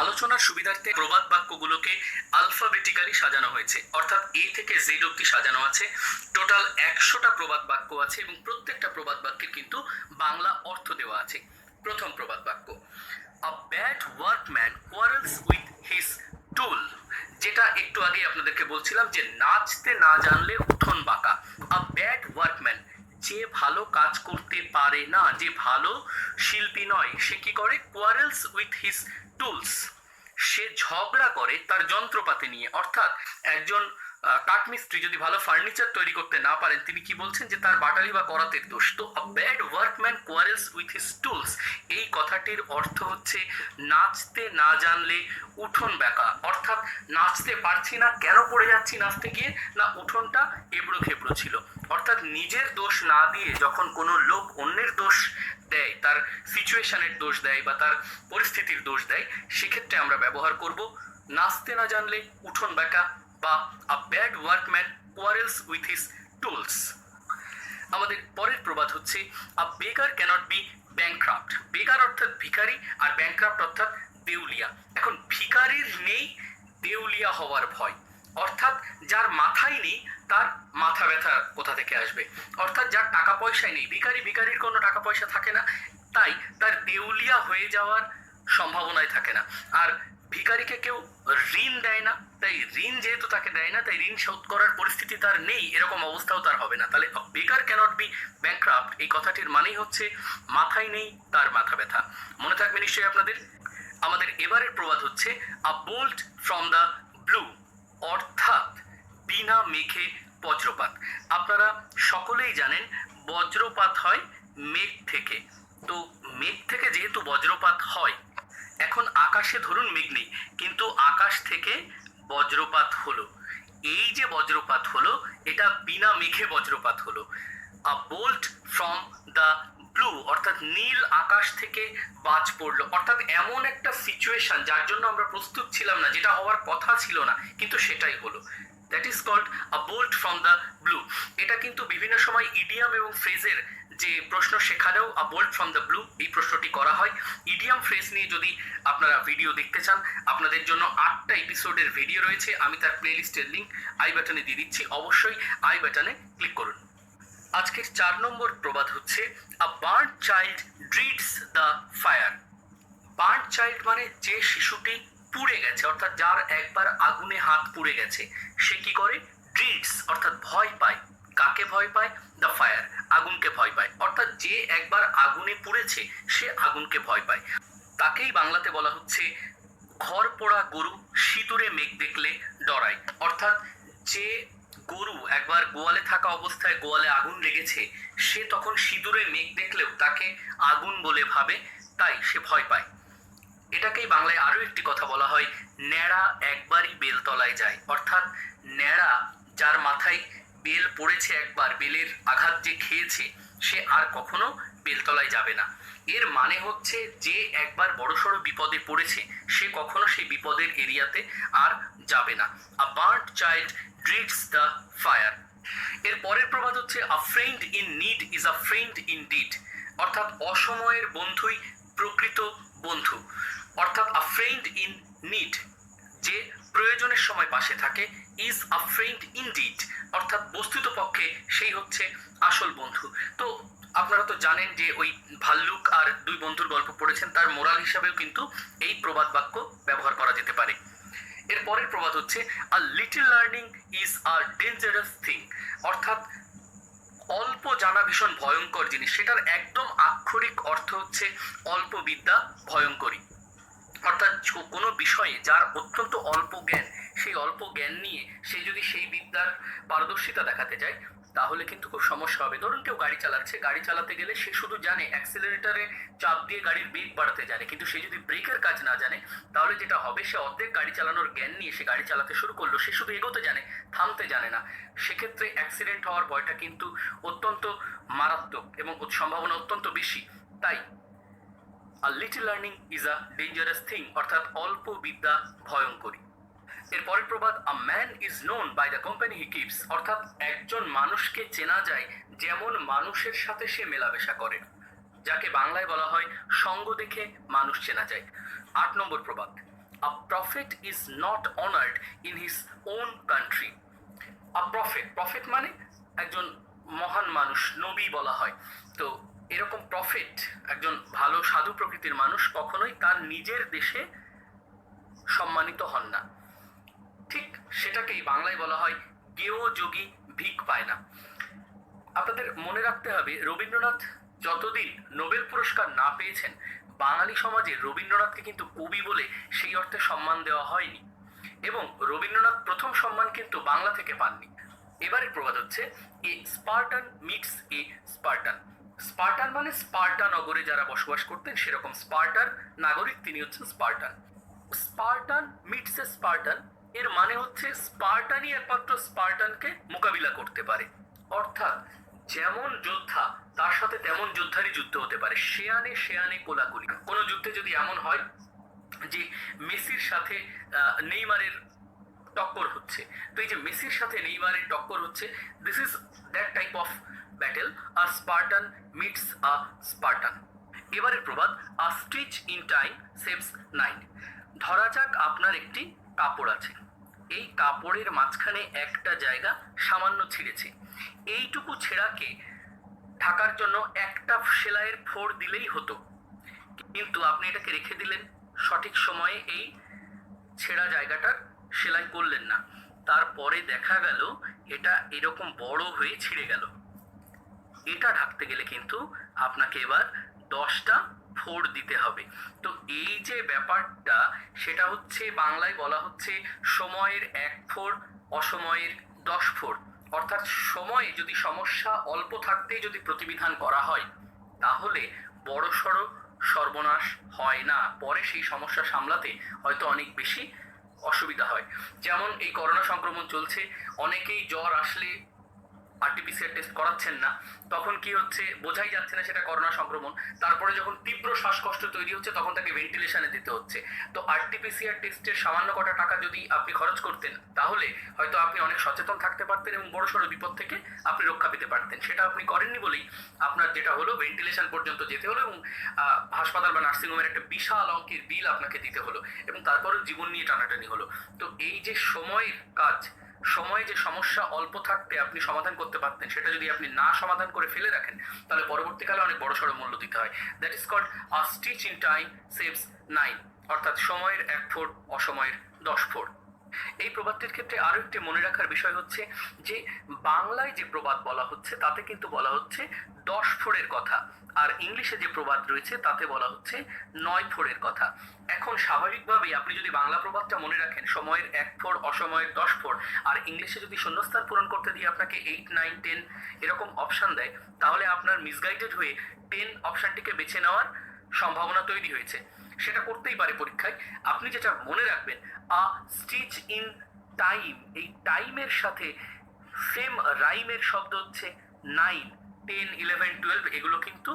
আলোচনার সুবিধার্থে প্রবাদ বাক্যগুলোকে আলফাবেটিক্যালি সাজানো হয়েছে, অর্থাৎ এ থেকে জেড অব্দি সাজানো আছে। টোটাল 100টা প্রবাদ বাক্য আছে এবং প্রত্যেকটা প্রবাদ বাক্যের কিন্তু বাংলা অর্থ দেওয়া আছে। প্রথম প্রবাদ বাক্য, a bad workman quarrels with his tool, যেটা একটু আগে আপনাদেরকে বলছিলাম যে নাচতে না জানলে উঠোন বাঁকা। আ ব্যাড ওয়ার্কম্যান, যে ভালো কাজ করতে পারে না, যে ভালো শিল্পী নয়, সে কি করে? কোয়ারেলস উইথ হিজ টুলস, সে ঝগড়া করে তার যন্ত্রপাতি নিয়ে। অর্থাৎ একজন কাঠমিস্ত্রি যদি ভালো ফার্নিচার তৈরি করতে না পারেন, তিনি কি বলছেন? যে তার বাটালি বা করাতের দোষ। তো আ bad workman quarrels with his tools, এই কথাটির অর্থ হচ্ছে নাচতে না জানলে উঠোন বাঁকা। অর্থাৎ নাচতে পারছি না, কেন পড়ে যাচ্ছি নাচতে গিয়ে? না, উঠোনটা এবড়ো খেবড়ো ছিল। অর্থাৎ নিজের দোষ না দিয়ে যখন কোনো লোক অন্যের দোষ দেয়, তার সিচুয়েশনের দোষ দেয় বা তার পরিস্থিতির দোষ দেয়, সেক্ষেত্রে আমরা ব্যবহার করব নাচতে না জানলে উঠোন বাঁকা বা আ bad workman quarrels with his tools. আমাদের পরের প্রবাদ হচ্ছে আ বেগার ক্যানট বি ব্যাংক্রাফট। বেগার অর্থাৎ ভিখারি, আর ব্যাংক্রাফট অর্থাৎ দেউলিয়া। এখন ভিখারির নেই দেউলিয়া হওয়ার ভয়, অর্থাৎ যার মাথায় নেই তার মাথা ব্যথা কোথা থেকে আসবে? অর্থাৎ যার টাকা পয়সায় নেই, ভিখারির কোনো টাকা পয়সা থাকে না, তাই তার দেউলিয়া হয়ে যাওয়ার সম্ভাবনাই থাকে না। আর ভিখারিকে কেউ ঋণ দেয় না, তাই ঋণ যেহেতু তাকে দেয় না, তাই ঋণ শোধ করার পরিস্থিতি তার নেই, এরকম অবস্থাও তার হবে না। তাহলে বেকার ক্যানট বি ব্যাংক্রাফট, এই কথাটির মানেই হচ্ছে মাথায় নেই তার মাথা ব্যথা। মনে থাকবে নিশ্চয়ই আপনাদের। আমাদের এবারের প্রবাদ হচ্ছে a bolt from the blue, অর্থাৎ বিনা মেঘে বজ্রপাত। আপনারা সকলেই জানেন বজ্রপাত হয় মেঘ থেকে। তো মেঘ থেকে যেহেতু বজ্রপাত হয়, এখন আকাশে ধরুন মেঘ নেই, কিন্তু আকাশ থেকে বজ্রপাত হলো, এই যে বজ্রপাত হলো এটা বিনা মেঘে বজ্রপাত হলো। A bolt from the blue, অর্থাৎ নীল আকাশ থেকে বাজ পড়লো। অর্থাৎ এমন একটা সিচুয়েশন যার জন্য আমরা প্রস্তুত ছিলাম না, যেটা হওয়ার কথা ছিল না, কিন্তু সেটাই হলো। That is called a bolt from the blue. এটা কিন্তু বিভিন্ন সময় ইডিয়াম এবং ফ্রেজের যে প্রশ্ন, সেখানেও a bolt from the blue এই প্রশ্নটি করা হয়। ইডিয়াম ফ্রেজ নিয়ে যদি আপনারা ভিডিও দেখতে চান, আপনাদের জন্য 8টা এপিসোডের ভিডিও রয়েছে, আমি তার প্লেলিস্টের লিঙ্ক আই বাটনে দিয়ে দিচ্ছি, অবশ্যই আই বাটনে ক্লিক করুন। আজকের 4 নম্বর প্রবাদ হচ্ছে a burn child dreads the fire. Burn child মানে যে শিশুটি পুড়ে গেছে, অর্থাৎ যার একবার আগুনে হাত পুড়ে গেছে, সে কি করে? ড্রিডস, অর্থাৎ ভয় পায়। কাকে ভয় পায়? দ্য ফায়ার, আগুনকে ভয় পায়। অর্থাৎ যে একবার আগুনে পুড়েছে সে আগুনকে ভয় পায়। তাকেই বাংলাতে বলা হচ্ছে ঘর পোড়া গরু সিঁদুরে মেঘ দেখলে ডরায়। অর্থাৎ যে গরু একবার গোয়ালে থাকা অবস্থায় গোয়ালে আগুন লেগেছে, সে তখন সিঁদুরে মেঘ দেখলেও তাকে আগুন বলে ভাবে, তাই সে ভয় পায়। এটাকেই বাংলায় আরো একটি কথা বলা হয়, ন্যাড়া একবারই বেলতলায় যায়। অর্থাৎ ন্যাড়া, যার মাথায় বেল পড়েছে একবার, বেলের আঘাত যে খেয়েছে, সে আর কখনো বেলতলায় যাবে না। এর মানে হচ্ছে যে একবার বড়সড় বিপদে পড়েছে, সে কখনো সেই বিপদের এরিয়াতে আর যাবে না। আ burned child dreads the fire. এর পরের প্রবাদ হচ্ছে আ friend in need is a friend in deed, অর্থাৎ অসময়ের বন্ধুই প্রকৃত বন্ধু। অর্থাৎ আ ফ্রেন্ড ইন নিড, যে প্রয়োজনের সময় পাশে থাকে, is a friend in deed, অর্থাৎ বস্তুতপক্ষে সেই হচ্ছে আসল বন্ধু। তো আপনারা তো জানেন যে ওই ভাল্লুক আর 2 বন্ধুর গল্প পড়েছেন, তার মোরাল হিসাবেও কিন্তু এই প্রবাদ বাক্য ব্যবহার করা যেতে পারে। এর পরের প্রবাদ হচ্ছে আ little learning is a dangerous thing, অর্থাৎ অল্প জানা ভীষণ ভয়ঙ্কর জিনিস। সেটার একদম আক্ষরিক অর্থ হচ্ছে অল্প বিদ্যা ভয়ঙ্করী। অর্থাৎ কোনো বিষয়ে যার অত্যন্ত অল্প জ্ঞান, সেই অল্প জ্ঞান নিয়ে সে যদি সেই বিদ্যার পারদর্শিতা দেখাতে যায়, তাহলে কিন্তু খুব সমস্যা হবে। ধরুন কেউ গাড়ি চালাচ্ছে, গাড়ি চালাতে গেলে সে শুধু জানে অ্যাক্সিলারেটরে চাপ দিয়ে গাড়ির বেগ বাড়াতে জানে, কিন্তু সে যদি ব্রেকের কাজ না জানে, তাহলে যেটা হবে, সে অর্ধেক গাড়ি চালানোর জ্ঞান নিয়ে সে গাড়ি চালাতে শুরু করলো, সে শুধু এগোতে জানে, থামতে জানে না। সেক্ষেত্রে অ্যাক্সিডেন্ট হওয়ার ভয়টা কিন্তু অত্যন্ত মারাত্মক এবং সম্ভাবনা অত্যন্ত বেশি। তাই a little learning is a dangerous thing, অর্থাৎ অল্প বিদ্যা ভয়ঙ্করী। এর পরের প্রবাদ a man is known by the company he keeps, অর্থাৎ একজন মানুষকে চেনা যায় যেমন মানুষের সাথে সে মেলামেশা করে। যাকে বাংলায় বলা হয় সঙ্গ দেখে মানুষ চেনা যায়। 8 নম্বর প্রবাদ, a prophet is not honoured in his own country. A prophet মানে একজন মহান মানুষ, নবী বলা হয়। তো এরকম প্রফেট, একজন ভালো সাধু প্রকৃতির মানুষ কখনোই তার নিজের দেশে সম্মানিত হন না। ঠিক সেটাকেই বাংলায় বলা হয় গেও যোগী ভিক পায় না। আপনাদের মনে রাখতে হবে, রবীন্দ্রনাথ যতদিন নোবেল পুরস্কার না পেয়েছেন, বাঙালি সমাজে রবীন্দ্রনাথকে কিন্তু কবি বলে সেই অর্থে সম্মান দেওয়া হয়নি, এবং রবীন্দ্রনাথ প্রথম সম্মান কিন্তু বাংলা থেকে পাননি। এবারে প্রবাদ হচ্ছে, এ স্পার্টান মিটস এ স্পার্টান। স্পার্টান মানে স্পার্টা নগরে যারা বসবাস করতেন সেরকম স্পার্টার নাগরিক, তিনি হচ্ছেন স্পার্টান। স্পার্টান মিটস এ স্পার্টান এর মানে হচ্ছে স্পার্টানই একমাত্র স্পার্টানকে মোকাবিলা করতে পারে। অর্থাৎ যেমন যোদ্ধা তার সাথে তেমন যোদ্ধারই যুদ্ধ হতে পারে, শেয়ানে শেয়ানে কোলাকুলি। কোনো যুদ্ধে যদি এমন হয় যে মেসির সাথে নেইমারের টক্কর হচ্ছে, তো এই যে মেসির সাথে নেইমারের টক্কর হচ্ছে, this is that type of battle, a Spartan meets a Spartan. এবারের প্রবাদ, আ স্টিচ ইন টাইম সেভস 9। ধরা যাক আপনার একটি কাপড় আছে, এই কাপড়ের মাঝখানে একটা জায়গা সামান্য ছিঁড়েছে, এইটুকু ছেঁড়াকে ঢাকার জন্য একটা সেলাইয়ের ফোড় দিলেই হতো, কিন্তু আপনি এটাকে রেখে দিলেন, সঠিক সময়ে এই ছেঁড়া জায়গাটার সেলাই করলেন না, তারপরে দেখা গেল এটা এরকম বড় হয়ে ছিঁড়ে গেল। এটা ঢাকতে গেলে কিন্তু আপনাকে এবার 10টা ফোড় দিতে হবে। তো এই যে ব্যাপারটা, সেটা হচ্ছে বাংলায় বলা হচ্ছে সময়ের 1 ফোড়, অসময়ের 10 ফোড়। অর্থাৎ সময়ে যদি সমস্যা অল্প থাকতেই যদি প্রতিবিধান করা হয়, তাহলে বড়সড় সর্বনাশ হয় না, পরে সেই সমস্যা সামলাতে হয়তো অনেক বেশি অসুবিধা হয়। যেমন এই করোনা সংক্রমণ চলছে, অনেকেই জ্বর আসলে আরটিপিসিআর টেস্ট করাচ্ছেন না, তখন কি হচ্ছে বোঝাই যাচ্ছে না সেটা করোনা সংক্রমণ। তারপরে যখন তীব্র শ্বাসকষ্ট তৈরি হচ্ছে তখন তাকে ভেন্টিলেশনে দিতে হচ্ছে। তো আরটিপিসিআর টেস্টের সামান্য কটা টাকা যদি আপনি খরচ করতেন, তাহলে হয়তো আপনি অনেক সচেতন থাকতে পারতেন এবং বড়সড় বিপদ থেকে আপনি রক্ষা পেতে পারতেন। সেটা আপনি করেননি বলেই আপনার যেটা হলো, ভেন্টিলেশন পর্যন্ত যেতে হলো এবং হাসপাতাল বা নার্সিংহোমের একটা বিশাল অঙ্কের বিল আপনাকে দিতে হলো, এবং তারপরেও জীবন নিয়ে টানাটানি হলো। তো এই যে সময়ের কাজ, সময়ে যে সমস্যা অল্প থাকতে আপনি সমাধান করতে পারতেন, সেটা যদি আপনি না সমাধান করে ফেলে রাখেন, তাহলে পরবর্তীকালে অনেক বড়সড় মূল্য দিতে হয়। That is called a stitch in time saves 9, অর্থাৎ সময়ের 1 ফোড়, অসময়ের 10 ফোড়। এই প্রবাদটির ক্ষেত্রে আরো একটি মনে রাখার বিষয় হচ্ছে যে বাংলায় যে প্রবাদ বলা হচ্ছে তাতে কিন্তু বলা হচ্ছে 10 ফোড়ের কথা, আর ইংলিশে যে প্রবাদ রয়েছে তাতে বলা হচ্ছে 9 ফোড়ের কথা। এখন স্বাভাবিকভাবেই আপনি যদি বাংলা প্রবাদটা মনে রাখেন, সময়ের 1 ফোড়, অসময়ের 10 ফোড়, আর ইংলিশে যদি শূন্যস্থান পূরণ করতে দিয়ে আপনাকে 8, 9, 10 এরকম অপশন দেয়, তাহলে আপনার মিসগাইডেড হয়ে 10 অপশনটিকে বেছে নেওয়ার সম্ভাবনা তৈরি হয়েছে। সেটা করতেই পারে পরীক্ষায়। আপনি যেটা মনে রাখবেন, আ স্টিচ ইন টাইম, এই টাইমের সাথে সেম রাইমের শব্দ হচ্ছে 9, 10, 11, 12, এগুলো কিন্তু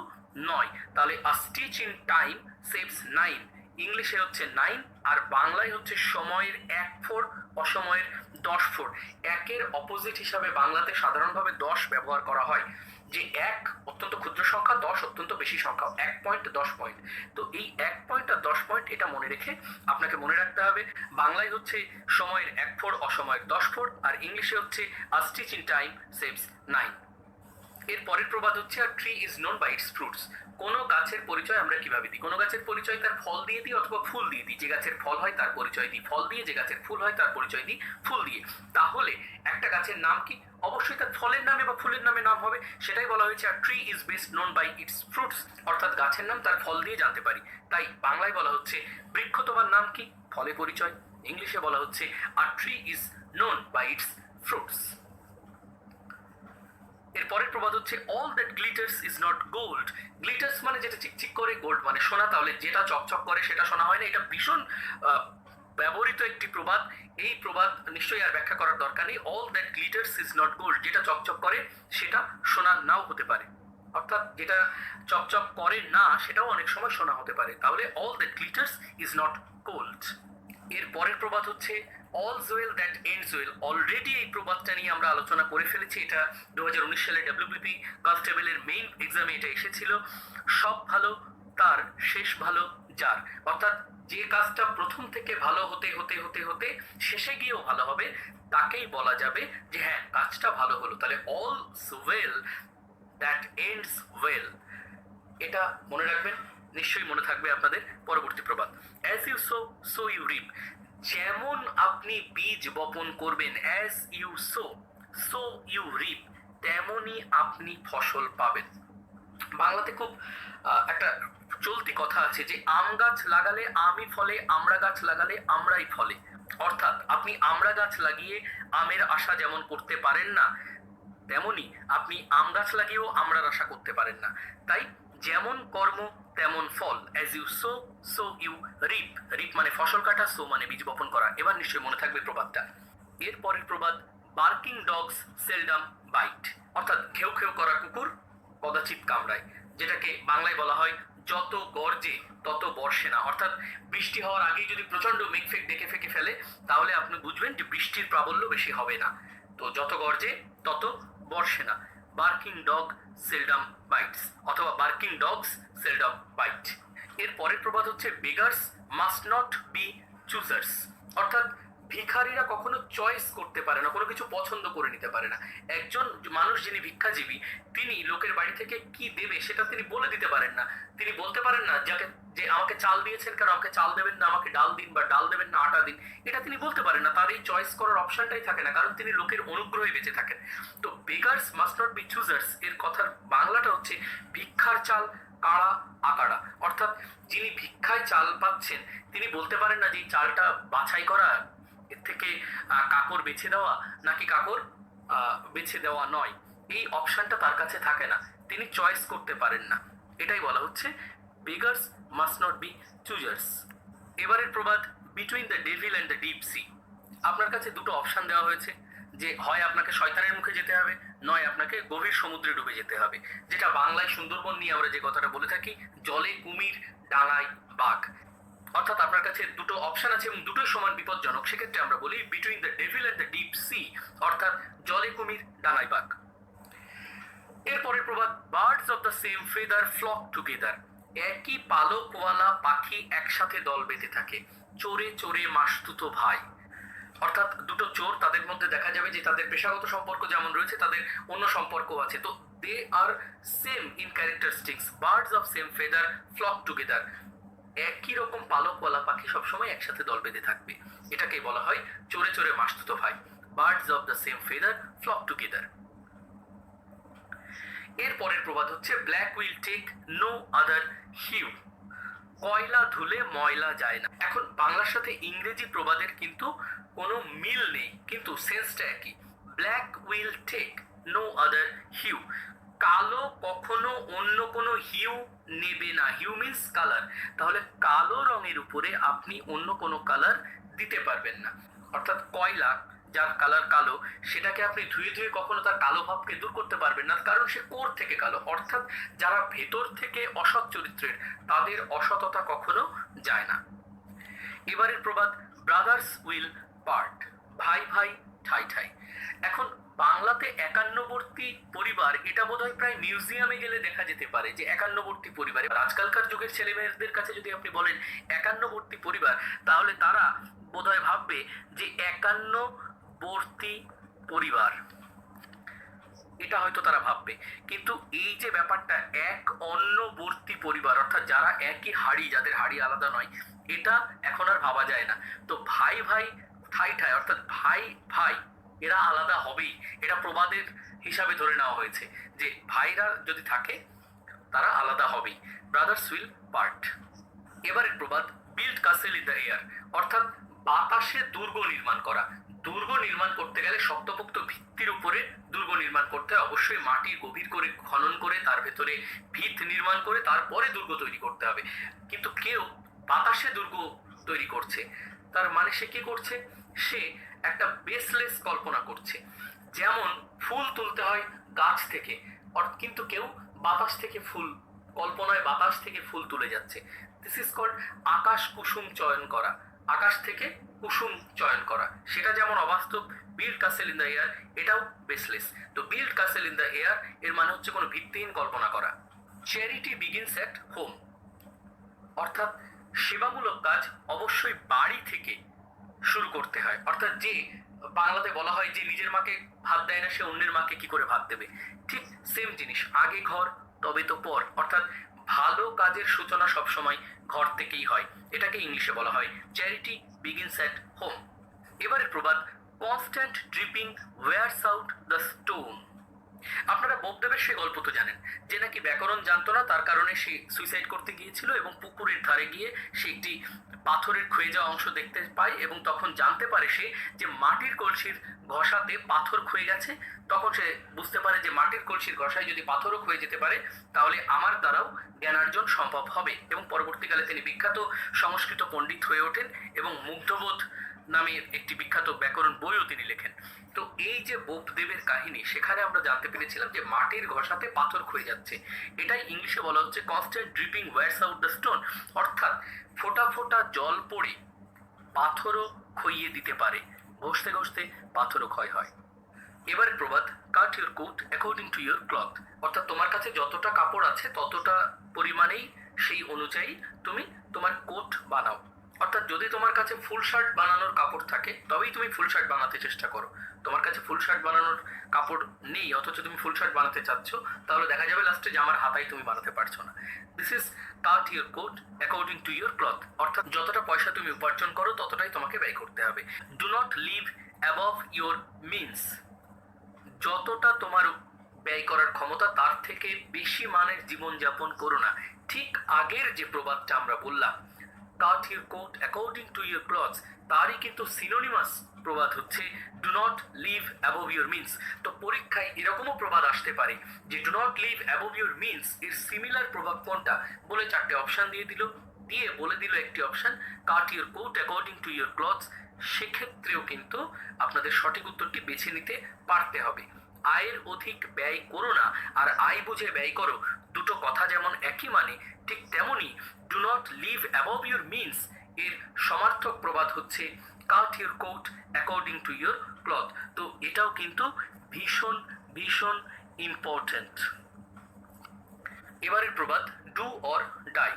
9। তাহলে আ স্টিচ ইন টাইম সেভস 9, ইংলিশে হচ্ছে 9, আর বাংলায় হচ্ছে সময়ের 1 ফোড়, অসময়ের 10 ফোড়। একের অপোজিট হিসাবে বাংলাতে সাধারণভাবে 10 ব্যবহার করা হয়, যে 1 অত্যন্ত ক্ষুদ্র সংখ্যা, 10 অত্যন্ত বেশি সংখ্যা, 1 পয়েন্ট 10 পয়েন্ট। তো এই 1 পয়েন্ট আর 10 পয়েন্ট এটা মনে রেখে আপনাকে মনে রাখতে হবে, বাংলায় হচ্ছে সময়ের 1 ফোড়, অসময়ের 10 ফোড়, আর ইংলিশে হচ্ছে a stitch in time saves 9। এর পরের প্রবাদ হচ্ছে, a tree is known by its fruits. কোনো গাছের পরিচয় আমরা কিভাবে দিই? কোনো গাছের পরিচয় তার ফল দিয়ে দিই অথবা ফুল দিয়ে দিই। যে গাছের ফল হয় তার পরিচয় দিই ফল দিয়ে, যে গাছের ফুল হয় তার পরিচয় দিই ফুল দিয়ে। তাহলে একটা গাছের নাম কি? অবশ্যই তার ফলের নামে বা ফুলের নামে নাম হবে। সেটাই বলা হয়েছে a tree is best known by its fruits, অর্থাৎ গাছের নাম তার ফল দিয়ে জানতে পারি। তাই বাংলায় বলা হচ্ছে বৃক্ষ তোমার নাম কি? ফলে পরিচয়। ইংলিশে বলা হচ্ছে a tree is known by its fruits. এর পরের প্রবাদ হচ্ছে, all that glitters is not gold. Glitters মানে যেটা চিকচিক করে, গোল্ড মানে সোনা। তাহলে যেটা চকচক করে সেটা সোনা হয় না। এটা ভীষণ ব্যবহৃত একটি প্রবাদ। এই প্রবাদ নিশ্চয়ই আর ব্যাখ্যা করার দরকার নেই। All that glitters is not gold, যেটা চকচক করে সেটা সোনা নাও হতে পারে, অর্থাৎ যেটা চকচক করে না সেটাও অনেক সময় সোনা হতে পারে। তাহলে all that glitters is not gold. এর পরের প্রবাদ হচ্ছে all's well that ends well. Already এই প্রবাদটা নিয়ে আমরা আলোচনা করে ফেলেছি, এটা 2019 সালে ডব্লিউবিপি কনস্টেবলের মেইন এক্সামে এটা এসেছিল। সব ভালো তার, শেষ ভালো যার। অর্থাৎ যে কাজটা প্রথম থেকে ভালো হতে হতে হতে হতে শেষে গিয়েও ভালো হবে, তাকেই বলা যাবে যে হ্যাঁ কাজটা ভালো হলো। তাহলে all's well that ends well, এটা মনে রাখবেন, নিশ্চয়ই মনে থাকবে আপনাদের। পরবর্তী প্রবাদ, as you sow so you reap. যেমন আপনি বীজ বপন করবেন, as you sow so you reap, তেমনই আপনি ফসল পাবেন। বাংলাতে খুব একটা চলতি কথা আছে যে আম গাছ লাগালে আমই ফলে, আমড়া গাছ লাগালে আমরাই ফলে। অর্থাৎ আপনি আমড়া গাছ লাগিয়ে আমের আশা যেমন করতে পারেন না, তেমনি আপনি আম গাছ লাগিয়েও আমড়ার আশা করতে পারেন না। তাই যেমন কর্ম তেমন ফল, as you sow so you reap. Reap মানে ফসল কাটা, সো মানে বীজ বপন করা। এবার নিশ্চয়ই মনে থাকবে প্রবাদটা। এর পরের প্রবাদ, বার্কিং ডগস সেলডাম বাইট। অর্থাৎ ঘেউ ঘেউ করা কুকুর কদাচিৎ কামড়ায়, যেটাকে বাংলায় বলা হয় যত গর্জে তত বর্ষে না। অর্থাৎ বৃষ্টি হওয়ার আগেই যদি প্রচন্ড মেঘফেক ডেকে ফেকে ফেলে, তাহলে আপনি বুঝবেন যে বৃষ্টির প্রাবল্য বেশি হবে না। তো যত গর্জে তত বর্ষে না। বার্কিং ডগ সেলডাম বাইটস, অথবা বার্কিং ডগস সেলডাম বাইট। এর পরের প্রবাদ হচ্ছে beggars must not be choosers. অর্থাৎ ভিখারিরা কখনো চয়েস করতে পারে না, কোনো কিছু পছন্দ করে নিতে পারে না। একজন মানুষ যিনি ভিক্ষাজীবী, তিনি লোকের বাড়ি থেকে কি দেবে সেটা তিনি বলে দিতে পারেন না। তিনি বলতে পারেন না যাকে যে আমাকে চাল দিয়েছেন কেন আমাকে চাল দেবেন না, আমাকে ডাল দিন, বা ডাল দেবেন না আটা দিন, এটা তিনি বলতে পারেন না। তার এই চয়েস করার অপশনটাই থাকে না, কারণ তিনি লোকের অনুগ্রহে বেঁচে থাকেন। তো beggars must not be choosers এর কথার বাংলাটা হচ্ছে ভিক্ষার চাল কাড়া আকাড়া। অর্থাৎ যিনি ভিক্ষায় চাল পাচ্ছেন তিনি বলতে পারেন না যে এই চালটা বাছাই করা, এর থেকে কাকড় বেছে দেওয়া নাকি কাকড় বেছে দেওয়া নয়, এই অপশনটা তার কাছে থাকে না, তিনি চয়েস করতে পারেন না। এটাই বলা হচ্ছে beggars must not be choosers. এবারের প্রবাদ, between the devil and the deep sea. আপনার কাছে দুটো অপশন দেওয়া হয়েছে, যে হয় আপনাকে শয়তানের মুখে যেতে হবে, নয় আপনাকে গভীর সমুদ্রে ডুবে যেতে হবে। যেটা বাংলায় সুন্দরবন নিয়ে আমরা যে কথাটা বলে থাকি, জলে কুমির ডাঙায় বাঘ। অর্থাৎ আপনার কাছে দুটো অপশন আছে এবং দুটোই সমান বিপজ্জনক। সেক্ষেত্রে আমরা বলি between the devil and the deep sea, অর্থাৎ জলে কুমির ডাঙায় বাঘ। এরপরের প্রবাদ, birds of the same feather flock together. একই পালকওয়ালা পাখি একসাথে দল বেঁধে থাকে, চোরে চোরে মাসতুতো ভাই। অর্থাৎ দুটো চোর, তাদের মধ্যে দেখা যাবে যে তাদের পেশাগত সম্পর্ক যেমন রয়েছে, তাদের অন্য সম্পর্ক আছে। তো they are same in characteristics, birds of same feather flock together. একই রকম পালকওয়ালা পাখি সবসময় একসাথে দল বেঁধে থাকবে, এটাকে বলা হয় চোরে চোরে মাসতুতো ভাই। Birds of the same feather flock together. এর পরের প্রবাদ হচ্ছে black will take no other hue. কয়লা ধুলে ময়লা যায় না। এখন বাংলার সাথে ইংরেজি প্রবাদের কিন্তু কোনো মিল নেই, কিন্তু সেন্সটা একই। Black will take no other hue, কালো কখনো অন্য কোনো হিউ নেবে না। হিউ মিন্স কালার, তাহলে কালো রঙের উপরে আপনি অন্য কোনো কালার দিতে পারবেন না। অর্থাৎ কয়লা যার কালার কালো, সেটাকে আপনি ধুয়ে ধুয়ে কখনো তার কালো ভাবকে দূর করতে পারবেন না, কারণ সে কোর থেকে কালো। অর্থাৎ যারা ভেতর থেকে অসৎ চরিত্রের, তাদের অসততা কখনো যায় না। এবারের প্রবাদ, ব্রাদার্স উইল পার্ট। ভাই ভাই ঠাই ঠাই। এখন বাংলাতে একান্নবর্তী পরিবার, এটা বোধহয় প্রায় মিউজিয়ামে গেলে দেখা যেতে পারে যে একান্নবর্তী পরিবার। আজকালকার যুগের ছেলেমেয়েদের কাছে যদি আপনি বলেন একান্নবর্তী পরিবার, তাহলে তারা বোধহয় ভাববে যে একান্নবর্তী পরিবার, এটা হয়তো তারা ভাববে। কিন্তু এই যে ব্যাপারটা এক অন্নবর্তী পরিবার, অর্থাৎ যারা একই হাড়ি, যাদের হাড়ি আলাদা নয়, এটা এখন আর ভাবা যায় না। তো ভাই ভাই ঠাই ঠাই, অর্থাৎ ভাই ভাই এরা আলাদা হবেই, এটা প্রবাদের হিসাবে ধরে নেওয়া হয়েছে যে ভাইরা যদি থাকে তারা আলাদা হবেই। Brothers will part. এবারের প্রবাদ, build castle in the air. অর্থাৎ বাতাসে দুর্গ নির্মাণ করা। দুর্গ নির্মাণ করতে গেলে শক্তপোক্ত ভিত্তির উপরে দুর্গ নির্মাণ করতে হয়। অবশ্যই মাটি গভীর করে খনন করে তার ভেতরে ভিত নির্মাণ করে তারপরে দুর্গ তৈরি করতে হবে। কিন্তু কেউ বাতাসে দুর্গ তৈরি করছে, তার মানে সে কি করছে? সে একটা বেসলেস কল্পনা করছে। যেমন ফুল তুলতে হয় গাছ থেকে, কিন্তু কেউ বাতাস থেকে ফুল, কল্পনায় বাতাস থেকে ফুল তুলে যাচ্ছে। দিস ইজ কল্ড আকাশ কুসুম চয়ন করা। আকাশ থেকে কুসুম চয়ন করা, সেটা যেমন অবাস্তব। Build castle in the air, এটাও বেসলেস। তো build castle in the air এর মানে হচ্ছে কোনো ভিত্তিহীন কল্পনা করা। চ্যারিটি বিগিনস অ্যাট হোম, অর্থাৎ সেবামূলক কাজ অবশ্যই বাড়ি থেকে শুরু করতে হয়। অর্থাৎ যে বাংলাতে বলা হয় যে নিজের মাকে ভাত দেয় না সে অন্যের মাকে কি করে ভাত দেবে, ঠিক সেম জিনিস, আগে ঘর তবে তো পর। অর্থাৎ ভালো কাজের সূচনা সবসময় ঘর থেকেই হয়, এটাকে ইংলিশে বলা হয় চ্যারিটি বিগিনস অ্যাট হোম। এবারে প্রবাদ, constant dripping wires out the stone. আপনারা বোপদেবের সে গল্প তো জানেন, যে নাকি ব্যাকরণ জানতো না, তার কারণে সে সুইসাইড করতে গিয়েছিল এবং পুকুরের ধারে গিয়ে সে একটি পাথরের ক্ষয়ে যাওয়া অংশ দেখতে পায় এবং তখন জানতে পারে সে যে মাটির কলসির ঘষাতে পাথর ক্ষয়ে গেছে। তখন সে বুঝতে পারে যে মাটির কলসির ঘষায় যদি পাথরও ক্ষয়ে যেতে পারে তাহলে আমার দ্বারাও জ্ঞানার্জন সম্ভব হবে। এবং পরবর্তীকালে তিনি বিখ্যাত সংস্কৃত পণ্ডিত হয়ে ওঠেন এবং মুগ্ধবোধ নামের একটি বিখ্যাত ব্যাকরণ বইও তিনি লেখেন। তো এই যে বোপদেবের কাহিনী, সেখানে আমরা জানতে পেরেছিলাম যে মাটির ঘষাতে পাথর ক্ষয়ে যাচ্ছে, এটাই ইংলিশে বলা হচ্ছে constant dripping wires out the stone. অর্থাৎ ফোঁটা ফোঁটা জল পড়ে পাথরও ক্ষইয়ে দিতে পারে, ঘষতে ঘষতে পাথরও ক্ষয় হয়। এবারে প্রবাদ, cut your coat according to your cloth, অর্থাৎ তোমার কাছে যতটা কাপড় আছে ততটা পরিমাণেই সেই অনুযায়ী তুমি তোমার কোট বানাও। অর্থাৎ যদি তোমার কাছে ফুল শার্ট বানানোর কাপড় থাকে তবেই তুমি ফুল শার্ট বানাতে চেষ্টা করো। তোমার কাছে ফুল শার্ট বানানোর কাপড় নেই অথচ তুমি ফুল শার্ট বানাতে চাচ্ছ, তাহলে দেখা যাবে লাস্টে জামার হাতাই তুমি বানাতে পারছো না। This is cut your coat according to your cloth, অর্থাৎ যতটা পয়সা তুমি উপার্জন করো ততটাই তোমাকে ব্যয় করতে হবে। Do not live above your means, যতটা তোমার ব্যয় করার ক্ষমতা তার থেকে বেশি মানের জীবনযাপন করো না। ঠিক আগের যে প্রবাদটা আমরা বললাম, cut your coat according to your cloths, তারই কিন্তু সিনোনিমাস প্রবাদ হচ্ছে do not live above your means. তো পরীক্ষায় এরকমও প্রবাদ আসতে পারে যে do not live above your means এর সিমিলার প্রভাব কোনটা, বলে 4টে অপশন দিয়ে দিল, দিয়ে বলে দিল একটি option cut your coat according to your cloths. সেক্ষেত্রেও কিন্তু আপনাদের সঠিক উত্তরটি বেছে নিতে পারতে হবে। আয়ের অধিক ব্যয় করো না আর আয় বুঝে ব্যয় করো, দুটো কথা যেমন একই মানে, ঠিক তেমনি do not live above your means এর সমার্থক প্রবাদ হচ্ছে cut your coat according to your cloth. তো এটাও কিন্তু ভীষণ ভীষণ ইম্পর্টেন্ট। এবারের প্রবাদ, ডু অর ডাই,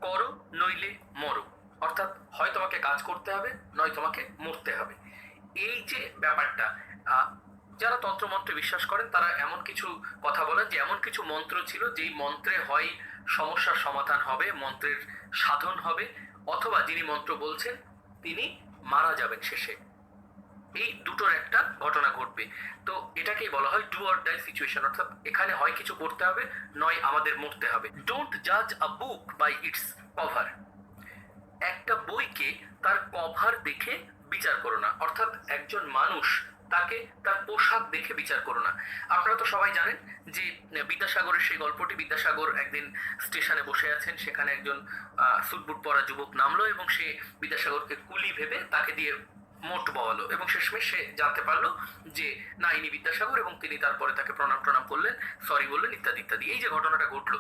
করো নইলে মরো, অর্থাৎ হয় তোমাকে কাজ করতে হবে নয় তোমাকে মরতে হবে। এই যে ব্যাপারটা, যারা তন্ত্রমন্ত্রে বিশ্বাস করেন তারা এমন কিছু কথা বলেন যে এমন কিছু মন্ত্র ছিল যেই মন্ত্রে হয় সমস্যার সমাধান হবে, মন্ত্রের সাধন হবে, অথবা যিনি মন্ত্র বলছেন তিনি মারা যাবেন শেষে। এই দুটোর একটা ঘটনা ঘটবে। তো এটাকেই বলা হয় ডু অর ডাই সিচুয়েশন, অর্থাৎ এখানে হয় কিছু করতে হবে নয় আমাদের মরতে হবে। ডোন্ট জাজ আ বুক বাই ইটস কভার, একটা বইকে তার কভার দেখে বিচার করো না, অর্থাৎ একজন মানুষ তাকে তার পোশাক দেখে বিচার করো না। আপনারা তো সবাই জানেন যে বিদ্যাসাগরের সেই গল্পটি, বিদ্যাসাগর একদিন স্টেশনে বসে আছেন, সেখানে একজন স্যুটবুট পরা যুবক নামলো এবং সে বিদ্যাসাগরকে কুলি ভেবে তাকে দিয়ে মোট বওয়ালো এবং শেষমেশ সে জানতে পারলো যে না ইনি বিদ্যাসাগর, এবং তিনি তারপরে তাকে প্রণাম টনাম করলেন, সরি বললেন, ইত্যাদি ইত্যাদি। এই যে ঘটনাটা ঘটলো,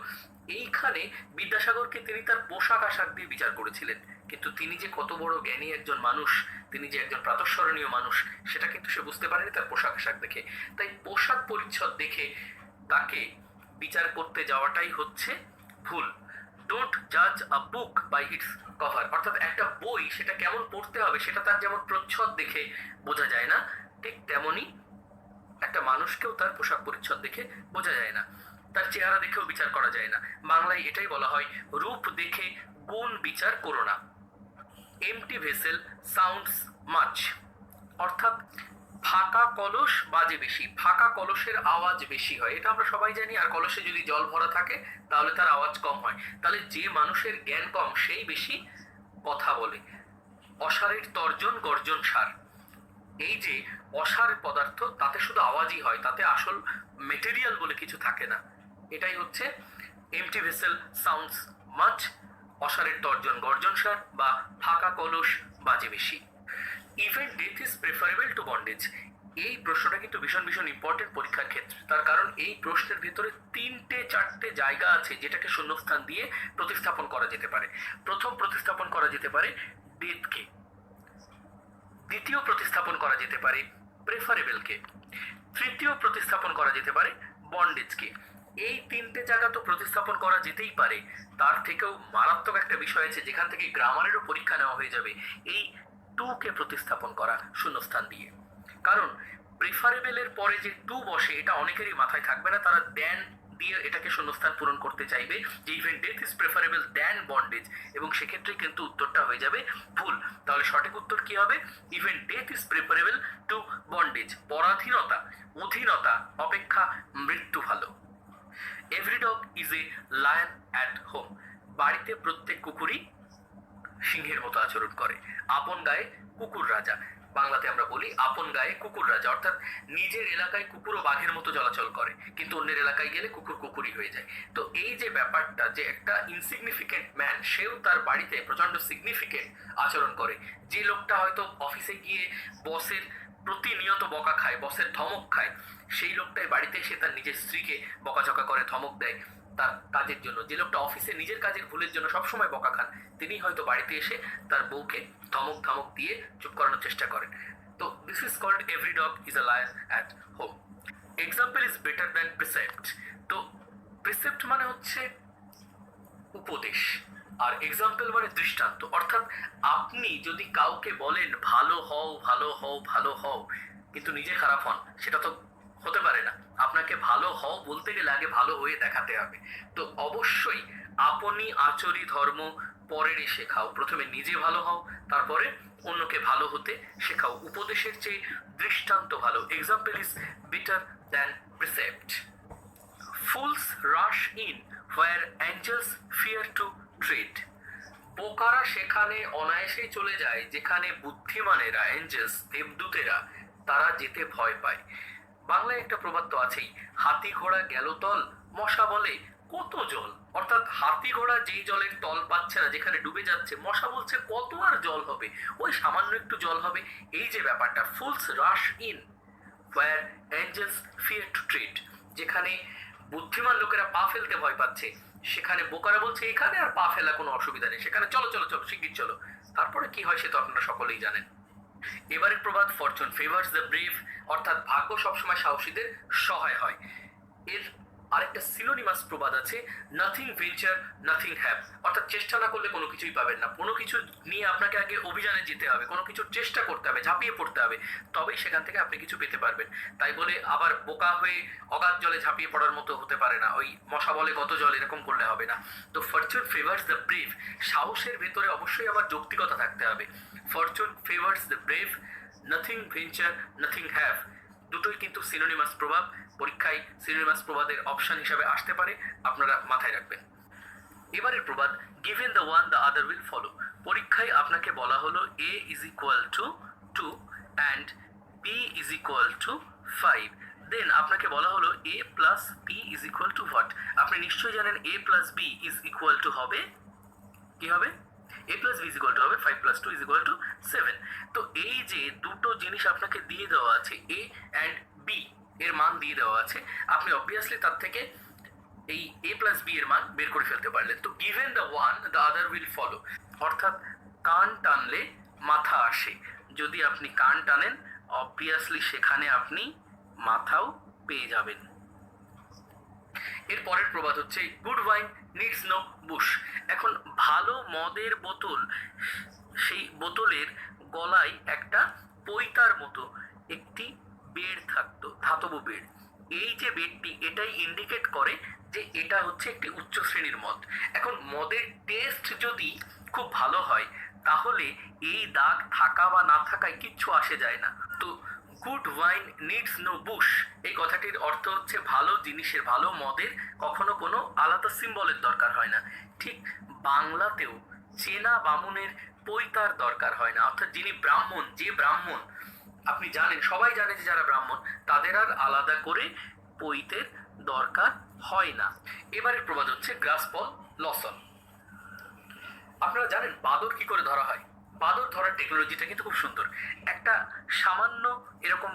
এইখানে বিদ্যাসাগরকে তিনি তার পোশাক আশাক দিয়ে বিচার করেছিলেন, কিন্তু তিনি যে কত বড় জ্ঞানী একজন মানুষ, তিনি যে একজন প্রাতঃস্মরণীয় মানুষ, সেটা কিন্তু সে বুঝতে পারেনি তার পোশাক আশাক দেখে। তাই পোশাক পরিচ্ছদ দেখে তাকে বিচার করতে যাওয়াটাই হচ্ছে ভুল। ডোন্ট জাজ আ বুক বাই ইটস কভার, অর্থাৎ একটা বই সেটা কেমন পড়তে হবে সেটা তার যেমন প্রচ্ছদ দেখে বোঝা যায় না, ঠিক তেমনি একটা মানুষকেও তার পোশাক পরিচ্ছদ দেখে বোঝা যায় না, তার চেহারা দেখেও বিচার করা যায় না। বাংলায় এটাই বলা হয় রূপ দেখে গুণ বিচার করো না। এমটি ভেসেল সাউন্ডস মাচ, অর্থাৎ ফাঁকা কলস বাজে বেশি, ফাঁকা কলসের আওয়াজ বেশি হয়, এটা আমরা সবাই জানি। আর কলসে যদি জল ভরা থাকে তাহলে তার আওয়াজ কম হয়। তাহলে যে মানুষের জ্ঞান কম সেই বেশি কথা বলে। অসারের তর্জন গর্জন সার, এই যে অসার পদার্থ তাতে শুধু আওয়াজই হয়, তাতে আসল মেটেরিয়াল বলে কিছু থাকে না। এটাই হচ্ছে এমটি ভেসেল সাউন্ডস মাচ, অসারের তর্জন গর্জন সার বা ফাঁকা কলস বাজে বেশি। Even death is preferable to bondage, এই প্রশ্নটা কিন্তু ভীষণ ভীষণ ইম্পর্টেন্ট পরীক্ষার ক্ষেত্রে, তার কারণ এই প্রশ্নের ভিতরে 3-4টে জায়গা আছে যেটাকে শূন্যস্থান দিয়ে প্রতিস্থাপন করা যেতে পারে। প্রথম প্রতিস্থাপন করা যেতে পারে ডেথকে, যেতে পারে প্রেফারেবলকে, তৃতীয় প্রতিস্থাপন করা যেতে পারে বন্ডেজকে। এই তিনটে জায়গা তো প্রতিস্থাপন করা যেতেই পারে, তার থেকেও মারাত্মক একটা বিষয় আছে যেখান থেকে গ্রামারেরও পরীক্ষা নেওয়া হয়ে যাবে, এই টুকে প্রতিস্থাপন করা শূন্যস্থান দিয়ে। কারণ প্রেফারেবলের পরে যে টু বসে এটা অনেকেরই মাথায় থাকবে না, তারা দেন দিয়ে এটাকে শূন্যস্থান পূরণ করতে চাইবে যে even death is preferable then bondage, এবং সেক্ষেত্রে কিন্তু উত্তরটা হয়ে যাবে ভুল। তাহলে সঠিক উত্তর কি হবে? Even death is preferable to bondage. পরাধীনতা, অধীনতা অপেক্ষা মৃত্যু ভালো। Every dog is a lion at home. বাড়িতে প্রত্যেক কুকুরই সিংহের মতো আচরণ করে। আপন গায়ে কুকুর রাজা, বাংলাতে আমরা বলি আপন গায়ে কুকুর রাজা, অর্থাৎ নিজের এলাকায় কুকুর ও বাঘের মতো চলাচল করে, কিন্তু অন্যের এলাকায় গেলে কুকুর কুকুরই হয়ে যায়। তো এই যে ব্যাপারটা, যে একটা ইনসিগনিফিকেন্ট ম্যান সেও তার বাড়িতে প্রচন্ড সিগনিফিকেন্ট আচরণ করে। যে লোকটা হয়তো অফিসে গিয়ে বসের প্রতিনিয়ত বকা খায়, বসের ধমক খায়, সেই লোকটাই বাড়িতে এসে তার নিজের স্ত্রীকে বকাঝকা করে, ধমক দেয় তার কাজের জন্য। যে লোকটা অফিসে নিজের কাজের ভুলের জন্য সবসময় বকা খান, তিনি হয়তো বাড়িতে এসে তার বউকে ধমক দিয়ে চুপ করানোর চেষ্টা করেন। তো this is called every dog is a lion at home. Example is better than precept. তো প্রিসেপ্ট মানে হচ্ছে উপদেশ, আর এক্সাম্পল মানে দৃষ্টান্ত। অর্থাৎ আপনি যদি কাউকে বলেন ভালো হও ভালো হও ভালো হও, কিন্তু নিজে খারাপ হন, সেটা তো হতে পারে না। আপনাকে ভালো হও বলতে গেলে আগে ভালো হয়ে দেখাতে হবে। তো অবশ্যই আপনি আচরি ধর্ম পরেরই শেখাও, প্রথমে নিজে ভালো হও, তারপরে অন্যকে ভালো হতে শেখাও। উপদেশের চেয়ে দৃষ্টান্ত ভালো। Example is better than precept. Fools rush in where angels fear to tread. বোকারা সেখানে অনায়াসেই চলে যায় যেখানে বুদ্ধিমানেরা, এঞ্জেলস দেবদূতেরা, তারা যেতে ভয় পায়। বাংলায় একটা প্রবাদ তো আছেই, হাতি ঘোড়া গেল তল মশা বলে কত জল। অর্থাৎ হাতি ঘোড়া যেই জলের তল পাচ্ছে না, যেখানে ডুবে যাচ্ছে, মশা বলছে কত আর জল হবে, ওই সামান্য একটু জল হবে। এই যে ব্যাপারটা, fools rush in where angels fear to tread, যেখানে বুদ্ধিমান লোকেরা পা ফেলতে ভয় পাচ্ছে, সেখানে বোকারা বলছে এখানে আর পা ফেলা কোনো অসুবিধা নেই, সেখানে চলো চলো চলো শিগগির চলো। তারপরে কি হয় সে তো আপনারা সকলেই জানেন। এবারের প্রবাদ ফরচুন ফেভার্স দ্য ব্রেভ, অর্থাৎ ভাগ্য সবসময় সাহসীদের সহায় হয়। এর আরেকটা সিনোনিমাস প্রবাদ আছে, নাথিং ভেঞ্চার নাথিং হ্যাভ, অর্থাৎ চেষ্টা না করলে কোনো কিছুই পাবেন না। কোনো কিছু নিয়ে আপনাকে আগে অভিযানে যেতে হবে, কোনো কিছুর চেষ্টা করতে হবে, ঝাঁপিয়ে পড়তে হবে, তবেই সেখান থেকে আপনি কিছু পেতে পারবেন। তাই বলে আবার বোকা হয়ে অগাধ জলে ঝাঁপিয়ে পড়ার মতো হতে পারে না, ওই মশা বলে কত জল এরকম করলে হবে না। তো ফরচুন ফেভার্স দ্য ব্রেভ, সাহসের ভেতরে অবশ্যই আবার যৌক্তিকতা থাকতে হবে। Fortune favours the brave, nothing venture nothing have, দুটোই কিন্তু সিনোনিমাস প্রভাব। পরীক্ষায় সিনোনিমাস প্রবাদের অপশন হিসাবে আসতে পারে, আপনারা মাথায় রাখবেন। এবারের প্রবাদ given the one the other will follow. পরীক্ষায় আপনাকে বলা হলো a is equal to 2 and b is equal to 5, দেন আপনাকে বলা হলো a plus b is equal to what. আপনি নিশ্চয়ই জানেন a plus b is equal to হবে, কি হবে? a plus b is equal to হবে 5 প্লাস 2 ইজ ইকুয়াল টু 7। তো এই যে দুটো জিনিস আপনাকে দিয়ে দেওয়া আছে, a অ্যান্ড b এর মান দিয়ে দেওয়া আছে, আপনি অবভিয়াসলি তার থেকে এই a প্লাস b এর মান বের করে ফেলতে পারলেন। তো given the one the other will follow, অর্থাৎ কান টানলে মাথা আসে। যদি আপনি কান টানেন অবভিয়াসলি সেখানে আপনি মাথাও পেয়ে যাবেন। এর পরের প্রবাদ হচ্ছে good wine needs no bush. এখন ভালো মদের বোতল, সেই বোতলের গলায় একটা পৈতার মতো একটি বেড় থাকতো, ধাতব বেড়। এই যে বেড়টি, এটাই ইন্ডিকেট করে যে এটা হচ্ছে একটি উচ্চ শ্রেণীর মদ। এখন মদের টেস্ট যদি খুব ভালো হয় তাহলে এই দাগ থাকা বা না থাকায় কিচ্ছু আসে যায় না। তো good wine needs no bush, এই কথাটির অর্থ হচ্ছে ভালো জিনিসের, ভালো মদের কখনো কোনো আলাদা সিম্বলের দরকার হয় না। ঠিক বাংলাতেও চেনা বামুনের পৈতার দরকার হয় না, অর্থাৎ যিনি ব্রাহ্মণ, যে ব্রাহ্মণ আপনি জানেন, সবাই জানে যে যারা ব্রাহ্মণ তাদের আর আলাদা করে পৈতের দরকার হয় না। এবারের প্রবাদ হচ্ছে গ্রাস্প অল লসন। আপনারা জানেন বাদর কি করে ধরা হয়? বাদর ধরার টেকনোলজিটা কিন্তু খুব সুন্দর। একটা সামান্য এরকম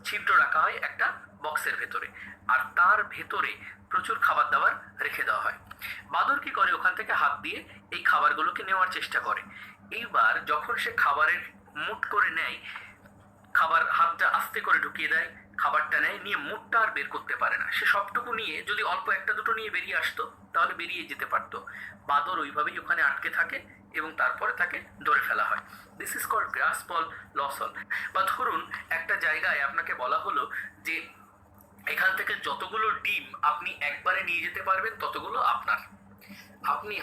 ছিদ্র রাখা হয় একটা বক্সের ভেতরে, আর তার ভেতরে প্রচুর খাবার দাবার রেখে দেওয়া হয়। বাদর কি করে, ওখান থেকে হাত দিয়ে এই খাবারগুলোকে নেওয়ার চেষ্টা করে। এইবার যখন সে খাবারের মুঠ করে নেয়, খাবার হাতটা আস্তে করে ঢুকিয়ে দেয়, খাবারটা নেয়, নিয়ে মুখটা আর বের করতে পারে না। সে সবটুকু নিয়ে যদি অল্প একটা দুটো নিয়ে বেরিয়ে আসতো তাহলে বেরিয়ে যেতে পারতো। বাঁদর ওইভাবেই ওখানে আটকে থাকে এবং তারপরে তাকে ধরে ফেলা হয়। This is called grasp all lose all. বা ধরুন একটা জায়গায় আপনাকে বলা হলো যে এখান থেকে যতগুলো ডিম আপনি একবারে নিয়ে যেতে পারবেন ততগুলো আপনার। আপনি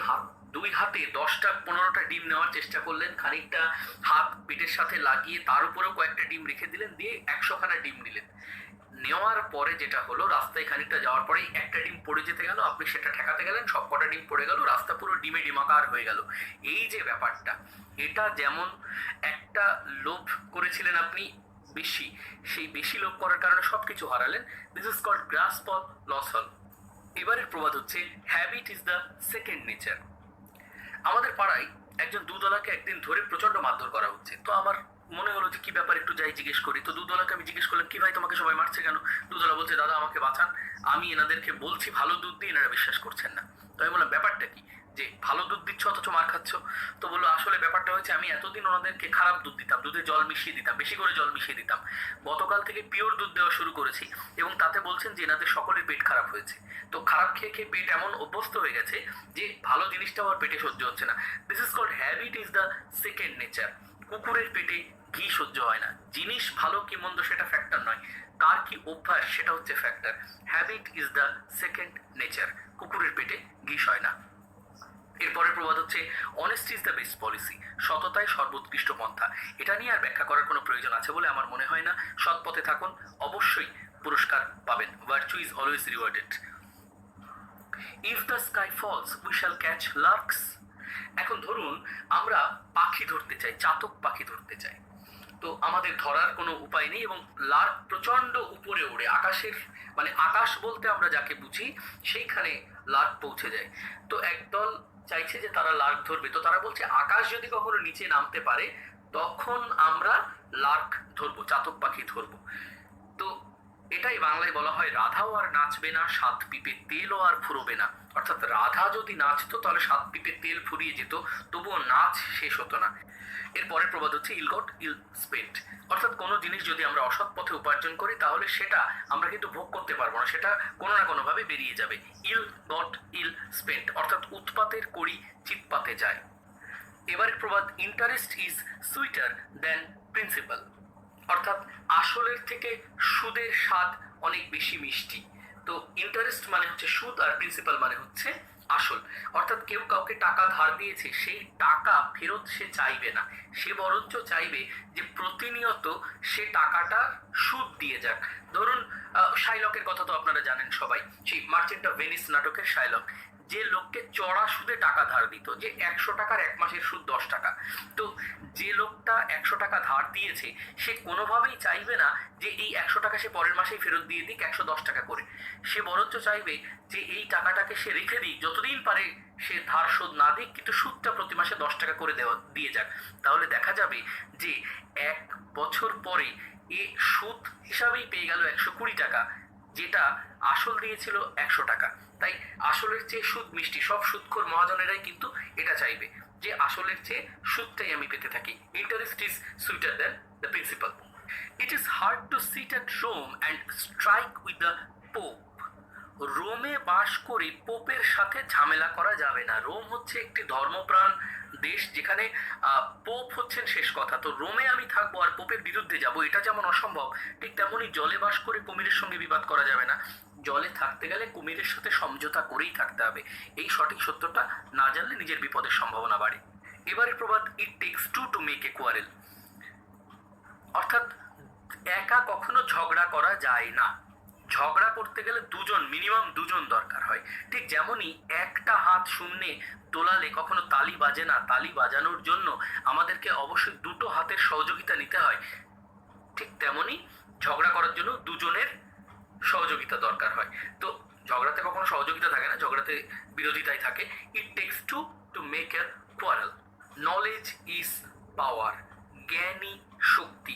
দুই হাতে 10টা 15টা ডিম নেওয়ার চেষ্টা করলেন, খানিকটা হাত পেটের সাথে লাগিয়ে তার উপরেও কয়েকটা ডিম রেখে দিলেন, দিয়ে 100খানা ডিম নিলেন। নেওয়ার পরে যেটা হলো, রাস্তায় খানিকটা যাওয়ার পরেই একটা ডিম পড়ে যেতে গেল, আপনি সেটা ঠেকাতে গেলেন, সবকটা ডিম পড়ে গেল, রাস্তা পুরো ডিমে ডিমাকার হয়ে গেল। এই যে ব্যাপারটা, এটা যেমন একটা লোভ করেছিলেন আপনি বেশি, সেই বেশি লোভ করার কারণে সবকিছু হারালেন। This is called grasp all lose all. এবারের প্রবাদ হচ্ছে habit is the second nature. আমাদের পাড়ায় একজন দুধওয়ালাকে একদিন ধরে প্রচন্ড মারধর করা হচ্ছে। তো আমার মনে হলো যে কি ব্যাপার, একটু যাই জিজ্ঞেস করি। তো দুধওয়ালাকে আমি জিজ্ঞেস করলাম, কি ভাই তোমাকে সবাই মারছে কেন? দুধওয়ালা বলছে, দাদা আমাকে বাঁচান, আমি এনাদেরকে বলছি ভালো দুধ দিয়ে, এনারা বিশ্বাস করছেন না। তো আমি বললাম, ব্যাপারটা কি যে ভালো দুধ দিচ্ছ অথচ মার খাচ্ছ? তো বললো, আসলে ব্যাপারটা হয়েছে আমি এতদিন ওনাদেরকে খারাপ দুধ দিতাম, দুধে জল মিশিয়ে দিতাম, বেশি করে জল মিশিয়ে দিতাম। গতকাল থেকে পিওর দুধ দেওয়া শুরু করেছি এবং তাতে বলছেন যে এনাদের সকলের পেট খারাপ হয়েছে। তো খারাপ খেয়ে খেয়ে পেট এমন অভ্যস্ত হয়ে গেছে যে ভালো জিনিসটাও আর পেটে সহ্য হচ্ছে না। This is called habit is the second nature. কুকুরের পেটে ঘি সহ্য হয় না। জিনিস ভালো কি মন্দ সেটা ফ্যাক্টর নয়, কার কি অভ্যাস সেটা হচ্ছে factor. Habit is the second nature. কুকুরের পেটে ঘি হয় না। এরপরের প্রবাদ হচ্ছে honesty is the best policy. সততাই সর্বোৎকৃষ্ট পন্থা। এটা নিয়ে আর ব্যাখ্যা করার কোনো প্রয়োজন আছে বলে আমার মনে হয় না। সৎ পথে থাকুন, অবশ্যই পুরস্কার পাবেন। Virtue is always rewarded. If the sky falls we shall catch larks. এখন ধরুন আমরা পাখি ধরতে চাই, চাতক পাখি ধরতে চাই। তো আমাদের ধরার কোনো উপায় নেই এবং লার্ক প্রচন্ড উপরে ওড়ে, আকাশের মানে আকাশ বলতে আমরা যাকে বুঝি সেইখানে লার্ক পৌঁছে যায়। তো একদল চাইছে যে তারা লার্ক ধরবে। তো তারা বলছে আকাশ যদি কখনো নিচে নামতে পারে তখন আমরা লার্ক ধরবো, চাতক পাখি ধরবো। তো এটাই বাংলায় বলা হয়, রাধাও আর নাচবে না, 7 পিপে তেলও আর ফুরোবে না। অর্থাৎ রাধা যদি নাচতো তাহলে 7 পিপে তেল ফুরিয়ে যেত, তবুও নাচ শেষ হতো না। এরপরের প্রবাদ হচ্ছে ইল গট ইল স্পেন্ট। অর্থাৎ কোনো জিনিস যদি আমরা অসৎ পথে উপার্জন করি তাহলে সেটা আমরা কিন্তু ভোগ করতে পারবো না, সেটা কোনো না কোনো ভাবে বেরিয়ে যাবে। ইল গট ইল স্পেন্ট অর্থাৎ উৎপাতের কড়ি চিৎপাতে যায়। এবারের প্রবাদ interest is sweater then principal. অর্থাৎ আসলের থেকে সুদের স্বাদ অনেক বেশি মিষ্টি। তো ইন্টারেস্ট মানে হচ্ছে সুদ আর প্রিন্সিপাল মানে হচ্ছে আসল। অর্থাৎ কেউ কাউকে টাকা ধার দিয়েছে, সেই টাকা ফেরত সে চাইবে না, সে বরঞ্চ চাইবে যে প্রতিনিয়ত সে টাকাটা সুদ দিয়ে যাক। ধরুন শাইলকের কথা তো আপনারা জানেন সবাই, সেই মার্চেন্ট অফ ভেনিস নাটকের শাইলক, যে লোককে চড়া সুদে টাকা ধার দিত, যে 100 টাকার 1 মাসের সুদ 10 টাকা। তো যে লোকটা 100 টাকা ধার দিয়েছে সে কোনোভাবেই চাইবে না যে এই 100 টাকা সে পরের মাসেই ফেরত দিয়ে দিক 110 টাকা করে। সে বরঞ্চ চাইবে যে এই টাকাটাকে সে রেখে দিক, যতদিন পারে সে ধার শোধ না দিক, কিন্তু সুদটা প্রতি মাসে 10 টাকা করে দিয়ে যাক। তাহলে দেখা যাবে যে 1 বছর পরে এ সুদ হিসাবেই পেয়ে গেল 120 টাকা, যেটা আসল দিয়েছিল 100 টাকা। তাই আসলের চেয়ে সুদ মিষ্টি। সব সুদখোর মহাজনেরাই কিন্তু এটা চাইবে যে আসলের চেয়ে সুদটাই আমি পেতে থাকি। Interest is sweeter than the principal. It is hard to sit at Rome and strike with the pope. রোমে বাস করে পোপের সাথে ঝামেলা করা যাবে না। রোম হচ্ছে একটি ধর্মপ্রাণ দেশ, যেখানে পোপ হচ্ছেন শেষ কথা। তো রোমে আমি থাকবো আর পোপের বিরুদ্ধে যাব, এটা যেমন অসম্ভব, ঠিক তেমনি জলে বাস করে কুমিরের সঙ্গে বিবাদ করা যাবে না। জলে থাকতে গেলে কুমিরের সাথে সমঝোতা করেই থাকতে হবে। এই সঠিক সত্যটা না জানলে নিজের বিপদের সম্ভাবনা বাড়ে। এবারে প্রবাদ it takes two to make a quarrel. অর্থাৎ একা কখনো ঝগড়া করা যায় না, ঝগড়া করতে গেলে মিনিমাম দুজন দরকার হয়। ঠিক যেমনই একটা হাত শূন্যে তোলালে কখনো তালি বাজে না, তালি বাজানোর জন্য আমাদেরকে অবশ্যই দুটো হাতের সহযোগিতা নিতে হয়। ঠিক তেমনি ঝগড়া করার জন্য দুজনের সহযোগিতা দরকার হয়। তো ঝগড়াতে কখনো সহযোগিতা থাকে না, ঝগড়াতে বিরোধিতাই থাকে। It takes two to make a quarrel. Knowledge is power. জ্ঞানই শক্তি।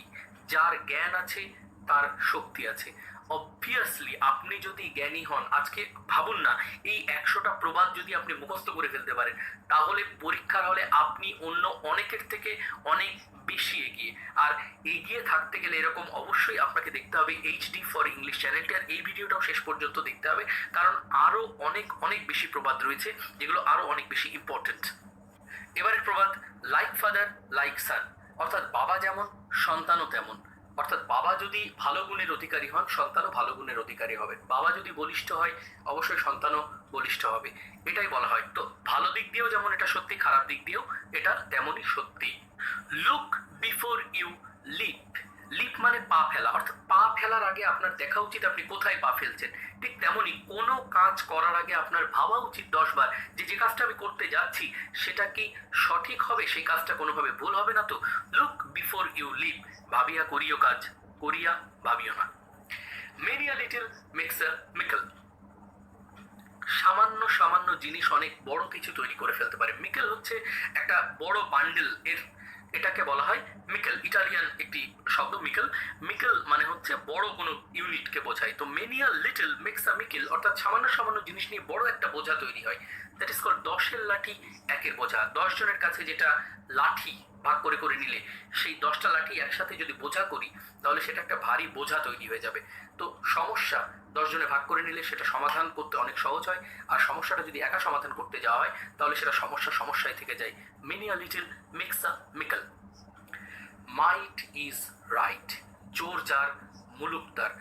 যার জ্ঞান আছে তার শক্তি আছে। অবভিয়াসলি আপনি যদি জ্ঞানী হন, আজকে ভাবুন না, এই 100টা প্রবাদ যদি আপনি মুখস্থ করে ফেলতে পারেন তাহলে পরীক্ষার হলে আপনি অন্য অনেকের থেকে অনেক বেশি এগিয়ে। আর এগিয়ে থাকতে গেলে এরকম অবশ্যই আপনাকে দেখতে হবে এইচডি ফর ইংলিশ চ্যানেলটি, আর এই ভিডিওটাও শেষ পর্যন্ত দেখতে হবে, কারণ আরও অনেক অনেক বেশি প্রবাদ রয়েছে যেগুলো আরও অনেক বেশি ইম্পর্টেন্ট। এবারের প্রবাদ, লাইক ফাদার লাইক সান, অর্থাৎ বাবা যেমন সন্তানও তেমন। অর্থাৎ বাবা যদি ভালো গুণের অধিকারী হন, সন্তানও ভালো গুণের অধিকারী হবে। বাবা যদি বলিষ্ঠ হয়, অবশ্যই সন্তানও বলিষ্ঠ হবে, এটাই বলা হয়। তো ভালো দিক দিয়েও যেমন এটা সত্যি, খারাপ দিক দিয়েও এটা তেমনই সত্যি। Look before you leap. Leap মানে পা ফেলা, অর্থাৎ পা ফেলার আগে আপনার দেখা উচিত আপনি কোথায় পা ফেলছেন। ঠিক তেমনই কোনো কাজ করার আগে আপনার ভাবা উচিত 10 বার যে কাজটা আমি করতে যাচ্ছি সেটা কি সঠিক হবে, সেই কাজটা কোনোভাবে ভুল হবে না তো। লুক বিফোর ইউ লিপ, ভাবিয়া করিও কাজ, করিয়া ভাবিও না। Many a little makes a mickle. সামান্য সামান্য জিনিস অনেক বড় কিছু তৈরি করে ফেলতে পারে। মিকেল হচ্ছে একটা বড় বান্ডেল, এটাকে বলা হয় মিকেল। ইটালিয়ান একটি শব্দ মিকেল। মিকেল মানে হচ্ছে বড় কোনো ইউনিটকে বোঝায়। তো many a little makes a mickle, অর্থাৎ সামান্য সামান্য জিনিস নিয়ে বড় একটা বোঝা তৈরি হয়। দ্যাট ইজ কল্ড 10-এর লাঠি 1-এর বোঝা। 10 জনের কাছে যেটা লাঠি ভাগ করে করে নিলে সেই 10টা লাঠি একসাথে যদি বোঝা করি তাহলে সেটা একটা ভারী বোঝা তৈরি হয়ে যাবে। তো সমস্যা 10 জনে ভাগ করে নিলে সেটা সমাধান করতে অনেক সহজ হয়, আর সমস্যাটা যদি একা সমাধান করতে যাওয়া হয় তাহলে সেটা সমস্যায় থেকে যায়। Many a little makes a mickle. Might is right. জোর যার মুলুক তার।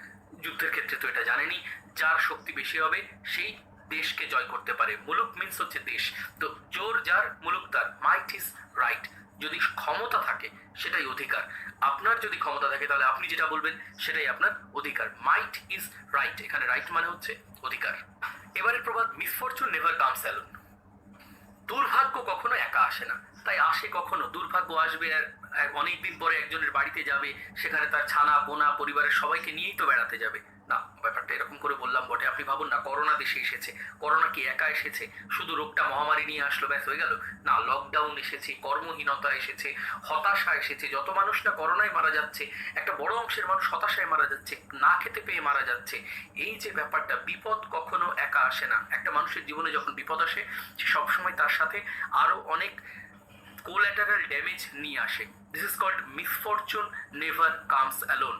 যুদ্ধের ক্ষেত্রে তো এটা জানেনি, যার শক্তি বেশি হবে সেই দেশকে জয় করতে পারে। মুলুক মিন্স হচ্ছে দেশ। তো জোর যার মুলুক তার, মাইট ইজ রাইট। যদি ক্ষমতা থাকে সেটাই অধিকার। আপনার যদি ক্ষমতা থাকে তাহলে আপনি যেটা বলবেন সেটাই আপনার অধিকার। মাইট ইজ রাইট, এখানে রাইট মানে হচ্ছে অধিকার। এবারের প্রবাদ, মিসফরচুন নেভার কামস অ্যালোন। দুর্ভাগ্য কখনো একা আসে না, তাই আসে কখনো দুর্ভাগ্য আসবে আর অনেকদিন পরে একজনের বাড়িতে যাবে, সেখানে তার ছানা পোনা পরিবারের সবাইকে নিয়েই তো বেড়াতে যাবে না। ব্যাপারটা এরকম করে বললাম বটে। আপনি ভাবুন না, করোনা দেশে এসেছে, করোনা কি একা এসেছে? শুধু রোগটা মহামারী নিয়ে আসলো ব্যাস হয়ে গেল? না, লকডাউন এসেছে, কর্মহীনতা এসেছে, হতাশা এসেছে। যত মানুষ না করোনায় মারা যাচ্ছে, একটা বড় অংশের মানুষ হতাশায় মারা যাচ্ছে, না খেতে পেয়ে মারা যাচ্ছে। এই যে ব্যাপারটা, বিপদ কখনো একা আসে না। একটা মানুষের জীবনে যখন বিপদ আসে সে সবসময় তার সাথে আরো অনেক collateral damage নিয়ে আসে। This is called misfortune never comes alone.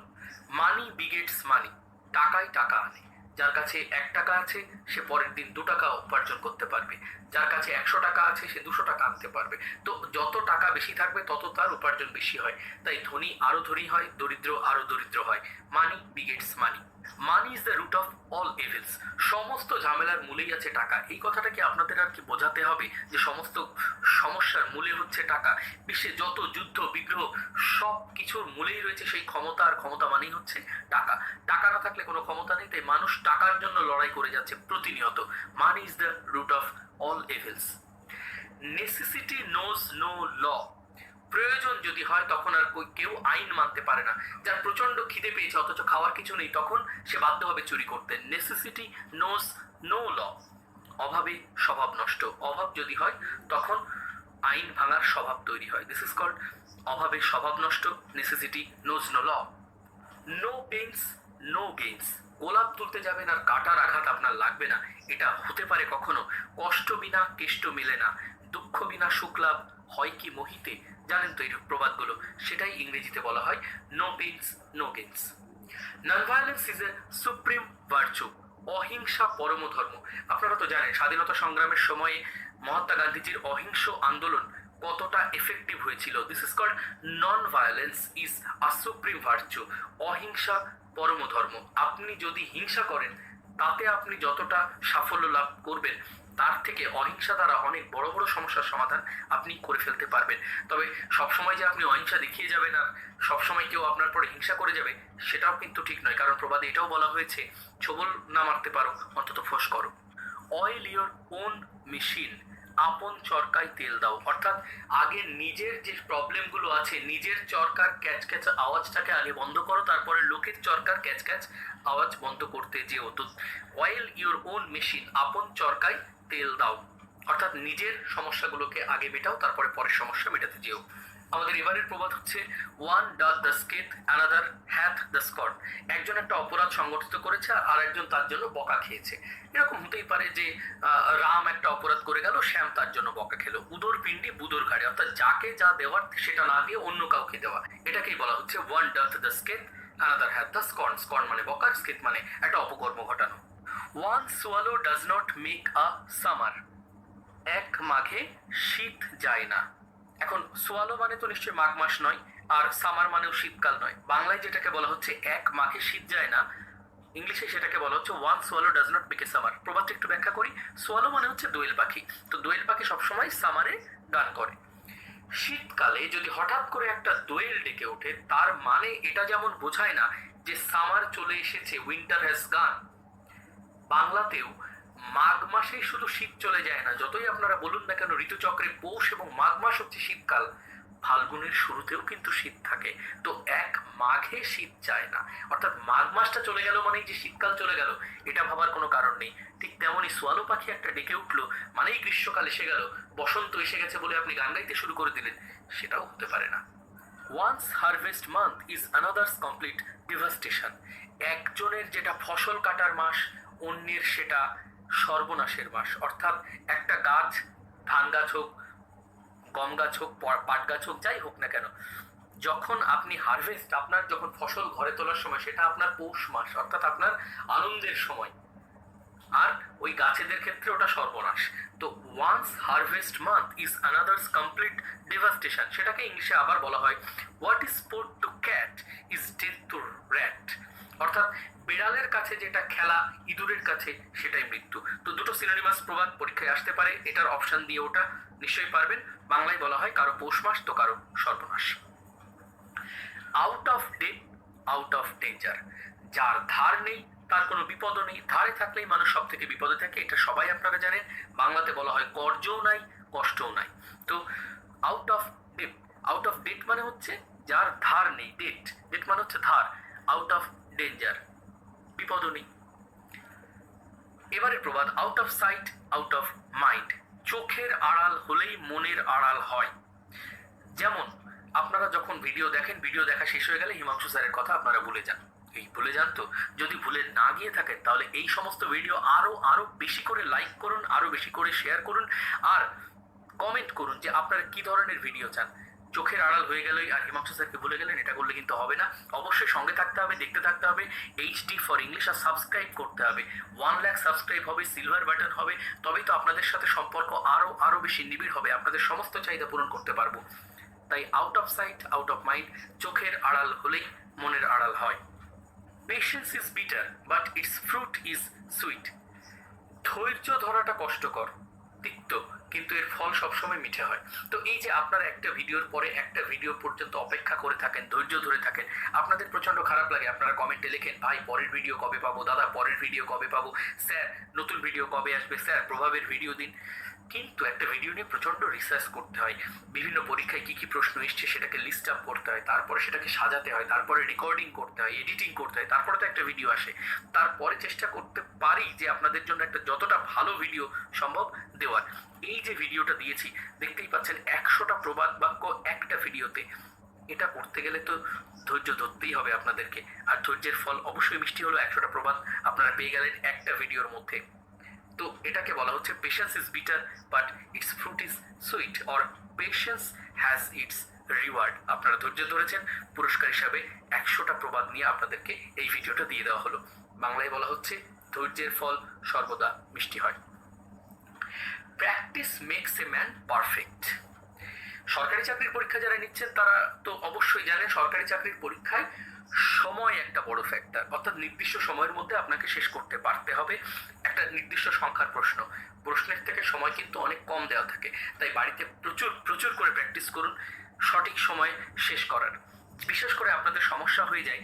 Money begets money. টাকাই টাকা আনে। যার কাছে 1 টাকা আছে সে পরের দিন 2 টাকা উপার্জন করতে পারবে। যার কাছে 100 টাকা আছে সে 200 টাকা আনতে পারবে। তো যত টাকা বেশি থাকবে তত তার উপার্জন বেশি হয়। তাই ধনী আরো ধনী হয়, দরিদ্র আরো দরিদ্র হয়। Money begets money. Money is the root of all evils. সমস্ত ঝামেলার মূলেই আছে টাকা। এই কথাটা কি আপনাদের আর কি বোঝাতে হবে যে সমস্ত সমস্যার মূলে হচ্ছে টাকা? বিশ্বে যত যুদ্ধ বিগ্রহ সব কিছুর মূলেই রয়েছে সেই ক্ষমতা, আর ক্ষমতা মানেই হচ্ছে টাকা। টাকা না থাকলে কোনো ক্ষমতা নেই, তাই মানুষ টাকার জন্য লড়াই করে যাচ্ছে প্রতিনিয়ত। Money is the root of all evils. Necessity knows no law. প্রয়োজন যদি হয় তখন আর কেউ আইন মানতে পারে না। যার প্রচন্ড খিদে পেয়েছে অথচ খাওয়ার কিছু নেই, তখন সে বাধ্য হবে চুরি করতে। Necessity knows no law. অভাবে স্বভাব নষ্ট। অভাব যদি হয় তখন আইন ভাঙার স্বভাব তৈরি হয়। দিস ইজ কল্ড অভাবে স্বভাব নষ্ট। Necessity knows no law. No pains no gains. গোলাপ তুলতে যাবেন আর কাটার আঘাত আপনার লাগবে না, এটা হতে পারে কখনো? কষ্ট বিনা কেষ্ট মেলে না। দুঃখ বিনা সুখ লাভ হয় কি মোহিতে। জানেন তো এই প্রবাদগুলো, সেটাই ইংরেজিতে বলা হয় no pains no gains. Non violence is a supreme virtue. অহিংসা পরম ধর্ম। আপনারা তো জানেন স্বাধীনতা সংগ্রামের সময়ে মহাত্মা গান্ধীজির অহিংস আন্দোলন কতটা এফেক্টিভ হয়েছিল। This is called non violence is a supreme virtue. অহিংসা পরম ধর্ম। আপনি যদি হিংসা করেন তাতে আপনি যতটা সাফল্য লাভ করবেন, তার থেকে অহিংসা দ্বারা অনেক বড় বড় সমস্যার সমাধান আপনি করে ফেলতে পারবেন। তবে সবসময় যে আপনি অহিংসা দেখিয়ে যাবেন আর সবসময় কেউ আপনার পরে হিংসা করে যাবে সেটাও কিন্তু ঠিক নয়, কারণ প্রবাদে এটাও বলা হয়েছে, ছোবল না মারতে পারো অন্তত ফোঁস করো। Oil your own machine. আপন চরকায় তেল দাও। অর্থাৎ আগে নিজের যে প্রবলেমগুলো আছে, নিজের চরকার ক্যাচ ক্যাচ আওয়াজটাকে আগে বন্ধ করো, তারপরে লোকের চরকার ক্যাচ ক্যাচ আওয়াজ বন্ধ করতে যেও। তো অয়েল ইওর ওন মেশিন, আপন চরকায় তেল দাও, অর্থাৎ নিজের সমস্যাগুলোকে আগে মেটাও, তারপরে পরের সমস্যা মেটাতে যেও। আমাদের এবারের প্রবাদ হচ্ছে one doth the scathe another hath the scorn. একজন একটা অপরাধ সংগঠিত করেছে আর একজন তার জন্য বকা খেয়েছে। এরকম হতেই পারে যে রাম একটা অপরাধ করে গেল, শ্যাম তার জন্য বকা খেলো। উদর পিণ্ডি বুদর ঘাড়ে, অর্থাৎ যাকে যা দেওয়ার সেটা না দিয়ে অন্য কাউকে দেওয়া, এটাকেই বলা হচ্ছে one doth the scathe another hath the scorn. Scorn মানে বকার, স্কেথ মানে একটা অপকর্ম ঘটানো। One swallow does not make a summer. এক মাঘে শীত যায় না। এখন সোয়ালো মানে তো নিশ্চয়ই মাঘ মাস নয়, আর সামার মানেও শীতকাল নয়। বাংলায় যেটাকে বলা হচ্ছে এক মাঘে শীত যায় না, ইংলিশে সেটাকে বলা হচ্ছে one swallow does not make a summer. প্রবাদটা একটু ব্যাখ্যা করি। সোয়ালো মানে হচ্ছে দোয়েল পাখি, তো দোয়েল পাখি সবসময় সামারে গান করে। শীতকালে যদি হঠাৎ করে একটা দোয়েল ডেকে ওঠে, তার মানে এটা যেমন বোঝায় না যে সামার চলে এসেছে, উইন্টার হ্যাজ গান। বাংলাতেও মাঘ মাসেই শুধু শীত চলে যায় না, যতই আপনারা বলুন না কেন ঋতুচক্রে পৌষ এবং মাঘ মাস হচ্ছে শীতকাল, ফাল্গুনের শুরুতেও কিন্তু শীত থাকে। তো এক মাঘে শীত যায় না, অর্থাৎ মাঘ মাসটা চলে গেল মানেই যে শীতকাল চলে গেল, এটা ভাবার কোনো কারণ নেই। ঠিক তেমনই সোয়ালো পাখি একটা ডেকে উঠলো মানেই গ্রীষ্মকাল এসে গেল, বসন্ত এসে গেছে বলে আপনি গান গাইতে শুরু করে দিলেন, সেটাও হতে পারে না। One's harvest month is another's complete devastation. একজনের যেটা ফসল কাটার মাস, অন্যের সেটা সর্বনাশের মাস। অর্থাৎ একটা গাছ, ধান গাছ হোক, গম গাছ হোক, পাট গাছ হোক, যাই হোক না কেন, যখন আপনি হারভেস্ট, আপনার যখন ফসল ঘরে তোলার সময়, সেটা আপনার পৌষ মাস, অর্থাৎ আপনার আনন্দের সময়, আর ওই গাছেদের ক্ষেত্রে ওটা সর্বনাশ। তো one's harvest month is another's complete devastation. সেটাকে ইংলিশে আবার বলা হয় what is sport to cat is death to rat. অর্থাৎ বিড়ালের কাছে যেটা খেলা, ইঁদুরের কাছে সেটাই মৃত্যু। তো দুটো সিনোনিমাস প্রবাদ পরীক্ষায় আসতে পারে, এটার অপশন দিয়ে ওটা নিশ্চয়ই পারবেন। বাংলায় বলা হয় কারো পৌষ মাস তো কারো সর্বনাশ। Out of date out of danger. যার ধার নেই তার কোনো বিপদও নেই, ধারে থাকলেই মানুষ সব থেকে বিপদে থাকে, এটা সবাই আপনারা জানেন। বাংলাতে বলা হয় কর্জও নাই কষ্টও নাই। তো out of date, out of date মানে হচ্ছে যার ধার নেই, ডেট, ডেট মানে হচ্ছে ধার। আউট অফ ডেঞ্জার, বিপদও নেই। এবারে প্রবাদ out of sight out of mind. চোখের আড়াল হলেই মনের আড়াল হয়। যেমন আপনারা যখন ভিডিও দেখেন, ভিডিও দেখা শেষ হয়ে গেলে হিমাংশু স্যারের কথা আপনারা ভুলে যান। এই ভুলে যান তো, যদি ভুলে না গিয়ে থাকেন তাহলে এই সমস্ত ভিডিও আরো বেশি করে লাইক করুন, আরো বেশি করে শেয়ার করুন, আর কমেন্ট করুন যে আপনারা কি ধরনের ভিডিও চান। চোখের আড়াল হয়ে গেলেই আর হিমাংশু স্যারকে ভুলে গেলেন, এটা করলে কিন্তু হবে না। অবশ্যই সঙ্গে থাকতে হবে, দেখতে থাকতে হবে এইচডি ফর ইংলিশ, আর সাবস্ক্রাইব করতে হবে। 1 লাখ সাবস্ক্রাইব হবে, সিলভার বাটন হবে, তবেই তো আপনাদের সাথে সম্পর্ক আরো বেশি নিবিড় হবে, আপনাদের সমস্ত চাহিদা পূরণ করতে পারবো। তাই out of sight out of mind, চোখের আড়াল হলেই মনের আড়াল হয়। Patience is bitter but it's fruit is sweet. ধৈর্য ধরাটা কষ্টকর, তিক্ত, কিন্তু এর ফল সবসময় মিঠে হয়। তো এই যে আপনারা একটা ভিডিওর পরে একটা ভিডিও পর্যন্ত অপেক্ষা করে থাকেন, ধৈর্য ধরে থাকেন, আপনাদের প্রচন্ড খারাপ লাগে, আপনারা কমেন্টে লেখেন ভাই পরের ভিডিও কবে পাবো, দাদা পরের ভিডিও কবে পাবো, স্যার নতুন ভিডিও কবে আসবে, স্যার প্রভাবের ভিডিও দিন। কিন্তু একটা ভিডিও নিয়ে প্রচন্ড রিসার্চ করতে হয়, বিভিন্ন পরীক্ষায় কি কি প্রশ্ন এসছে সেটাকে লিস্ট আপ করতে হয়, তারপরে সেটাকে সাজাতে হয়, তারপরে রেকর্ডিং করতে হয়, এডিটিং করতে হয়, তারপরে তো একটা ভিডিও আসে। তারপরে চেষ্টা করতে পারি যে আপনাদের জন্য একটা যতটা ভালো ভিডিও সম্ভব দেওয়ার। এই যে ভিডিওটা দিয়েছি, দেখতেই পাচ্ছেন 100টা প্রবাদ বাক্য একটা ভিডিওতে। এটা করতে গেলে তো ধৈর্য ধরতেই হবে আপনাদেরকে, আর ধৈর্যের ফল অবশ্যই মিষ্টি হলো। 100টা প্রবাদ আপনারা পেয়ে গেলেন একটা ভিডিওর মধ্যে। তো এটাকে বলা হচ্ছে patience is bitter but it's fruit is sweet, or patience has its reward. আপনারা ধৈর্য ধরেছেন, পুরস্কার হিসাবে 100টা প্রবাদ নিয়ে আপনাদেরকে এই ভিডিওটা দিয়ে দেওয়া হলো। বাংলায় বলা হচ্ছে ধৈর্যের ফল সর্বদা মিষ্টি হয়। Practice makes a man perfect. সরকারি চাকরির পরীক্ষা যারা নিচ্ছেন তারা তো অবশ্যই জানেন সরকারি চাকরির পরীক্ষায় সময় একটা বড় ফ্যাক্টর, অর্থাৎ নির্দিষ্ট সময়ের মধ্যে আপনাকে শেষ করতে পারতে হবে একটা নির্দিষ্ট সংখ্যার প্রশ্ন। প্রশ্নের থেকে সময় কিন্তু অনেক কম দেওয়া থাকে, তাই বাড়িতে প্রচুর করে প্র্যাকটিস করুন সঠিক সময় শেষ করার। বিশেষ করে আপনাদের সমস্যা হয়ে যায়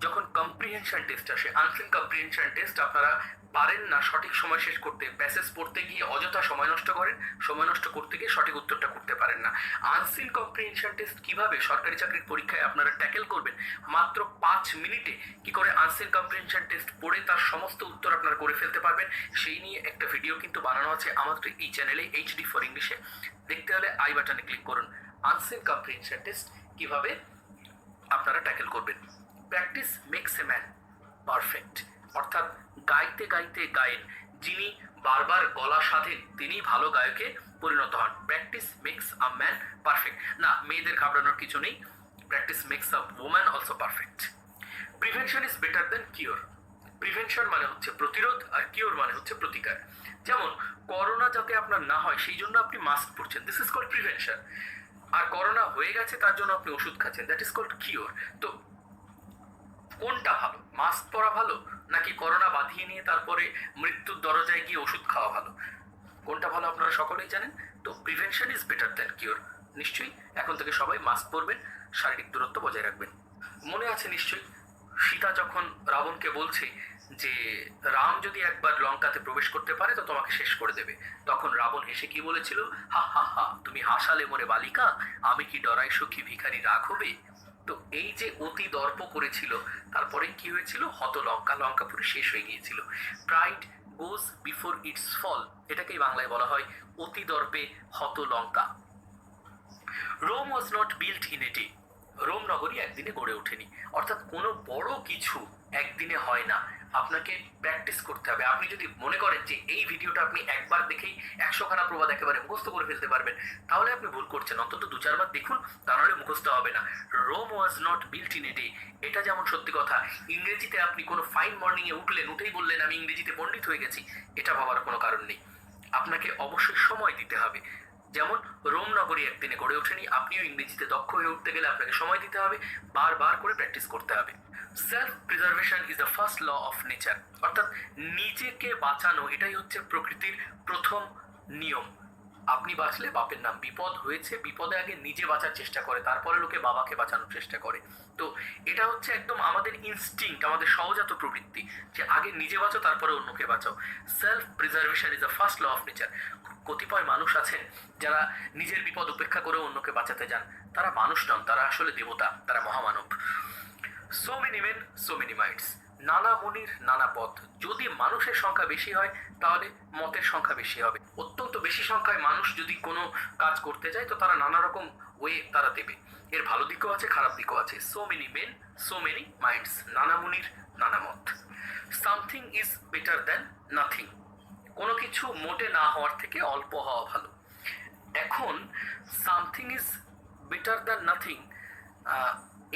যখন কম্প্রিহেনশন টেস্ট আসে, আনসিন কম্প্রিহেনশন টেস্ট, আপনারা পারেন না সঠিক সময় শেষ করতে, প্যাসেজ পড়তে গিয়ে অযথা সময় নষ্ট করেন, সময় নষ্ট করতে গিয়ে সঠিক উত্তরটা করতে পারেন না। আনসিন কম্প্রিহেনশন টেস্ট কিভাবে সরকারি চাকরির পরীক্ষায় আপনারা ট্যাকেল করবেন, মাত্র 5 মিনিটে কি করে আনসিন কম্প্রিহেনশন টেস্ট পড়ে তার সমস্ত উত্তর আপনারা করে ফেলতে পারবেন, সেই নিয়ে একটা ভিডিও কিন্তু বানানো আছে আমাদের এই চ্যানেলে এইচডি ফর ইংলিশে। দেখতে হলে আই বাটনে ক্লিক করুন, আনসিন কম্প্রিহেনশন টেস্ট কিভাবে আপনারা ট্যাকেল করবেন। Practice makes a man perfect, অর্থাৎ গাইতে গাইতে গায়েন, যিনি বারবার গলা সাধেন তিনি ভালো গায়কে পরিণত হন। Practice makes a man perfect, না মেয়েদের ঘাবড়ানোর কিছু নেই, practice makes a woman also perfect. Prevention is better then cure. Prevention মানে হচ্ছে প্রতিরোধ, আর কিওর মানে হচ্ছে প্রতিকার। যেমন করোনা যাতে আপনার না হয় সেই জন্য আপনি মাস্ক পরছেন, দিস ইজ কল্ড প্রিভেনশন। আর করোনা হয়ে গেছে তার জন্য আপনি ওষুধ খাচ্ছেন, দ্যাট ইজ কল্ড কিওর। তো কোনটা ভালো, মাস্ক পরা ভালো নাকি করোনা বাঁধিয়ে নিয়ে তারপরে মৃত্যুর দরজায় গিয়ে ওষুধ খাওয়া ভালো? কোনটা ভালো আপনারা সকলেই জানেন। তো prevention is better than cure. নিশ্চয়ই এখন থেকে সবাই মাস্ক পরবেন, শারীরিক দূরত্ব বজায় রাখবেন। মনে আছে নিশ্চয়ই সীতা যখন রাবণকে বলছে যে রাম যদি একবার লঙ্কাতে প্রবেশ করতে পারে তো তোমাকে শেষ করে দেবে, তখন রাবণ হেসে কি বলেছিল, হা হা হা, তুমি হাসালে মোরে বালিকা, আমি কি ডরাই সখী ভিখারি রাগ হবে। তো এই যে অতি দর্প করেছিল, তারপরে কি হয়েছিল, হত লঙ্কা, লঙ্কা পুরো শেষ হয়ে গিয়েছিল। Pride goes before its fall, এটাকেই বাংলায় বলা হয় অতি দর্পে হত Lanka. Rome was not built in a day, Rome নগরী একদিনে গড়ে ওঠেনি। অর্থাৎ কোনো বড় কিছু একদিনে হয় না, আপনাকে প্র্যাকটিস করতে হবে। আপনি যদি মনে করেন যে এই ভিডিওটা আপনি একবার দেখেই 100খানা প্রবাদ একেবারে মুখস্থ করে ফেলতে পারবেন, তাহলে আপনি ভুল করছেন। অন্তত 2-4 বার দেখুন, তাহলে মুখস্থ হবে না। Rome was not built in a day, এটা যেমন সত্যি কথা। ইংরেজিতে আপনি কোনো ফাইন মর্নিংয়ে উঠলেন, উঠেই বললেন আমি ইংরেজিতে পণ্ডিত হয়ে গেছি, এটা ভাবার কোনো কারণ নেই। আপনাকে অবশ্যই সময় দিতে হবে। যেমন রোম নগরী একদিনে গড়ে ওঠেনি, আপনিও ইংরেজিতে দক্ষ হয়ে উঠতে গেলে আপনাকে সময় দিতে হবে, বারবার করে প্র্যাকটিস করতে হবে। Self preservation is the first law of nature, অর্থাৎ নিজেকে বাঁচানো এটাই হচ্ছে প্রকৃতির প্রথম নিয়ম। আপনি বাঁচলে বাপের নাম, বিপদ হয়েছে বিপদে আগে নিজে বাঁচার চেষ্টা করে, তারপরে লোকে বাবাকে বাঁচানোর চেষ্টা করে। তো এটা হচ্ছে একদম আমাদের ইনস্টিংক্ট, আমাদের সহজাত প্রবৃত্তি যে আগে নিজে বাঁচো তারপরে অন্যকে বাঁচাও। Self preservation is the first law of nature. কতিপয় মানুষ আছেন যারা নিজের বিপদ উপেক্ষা করে অন্যকে বাঁচাতে যান, তারা মানুষ নন, তারা আসলে দেবতা, তারা মহামানব। So many men so many minds, নানা মনির নানা পথ। যদি মানুষের সংখ্যা বেশি হয় তাহলে মতের সংখ্যা বেশি হবে। অত্যন্ত বেশি সংখ্যায় মানুষ যদি কোনো কাজ করতে যায় তো তারা নানা রকম ওয়ে তারা দেবে। এর ভালো দিকও আছে, খারাপ দিকও আছে। So many men so many minds, নানা মনির নানা মত। Something is better than nothing, কোনো কিছু মোটে না হওয়ার থেকে অল্প হওয়া ভালো। এখন something is better than nothing,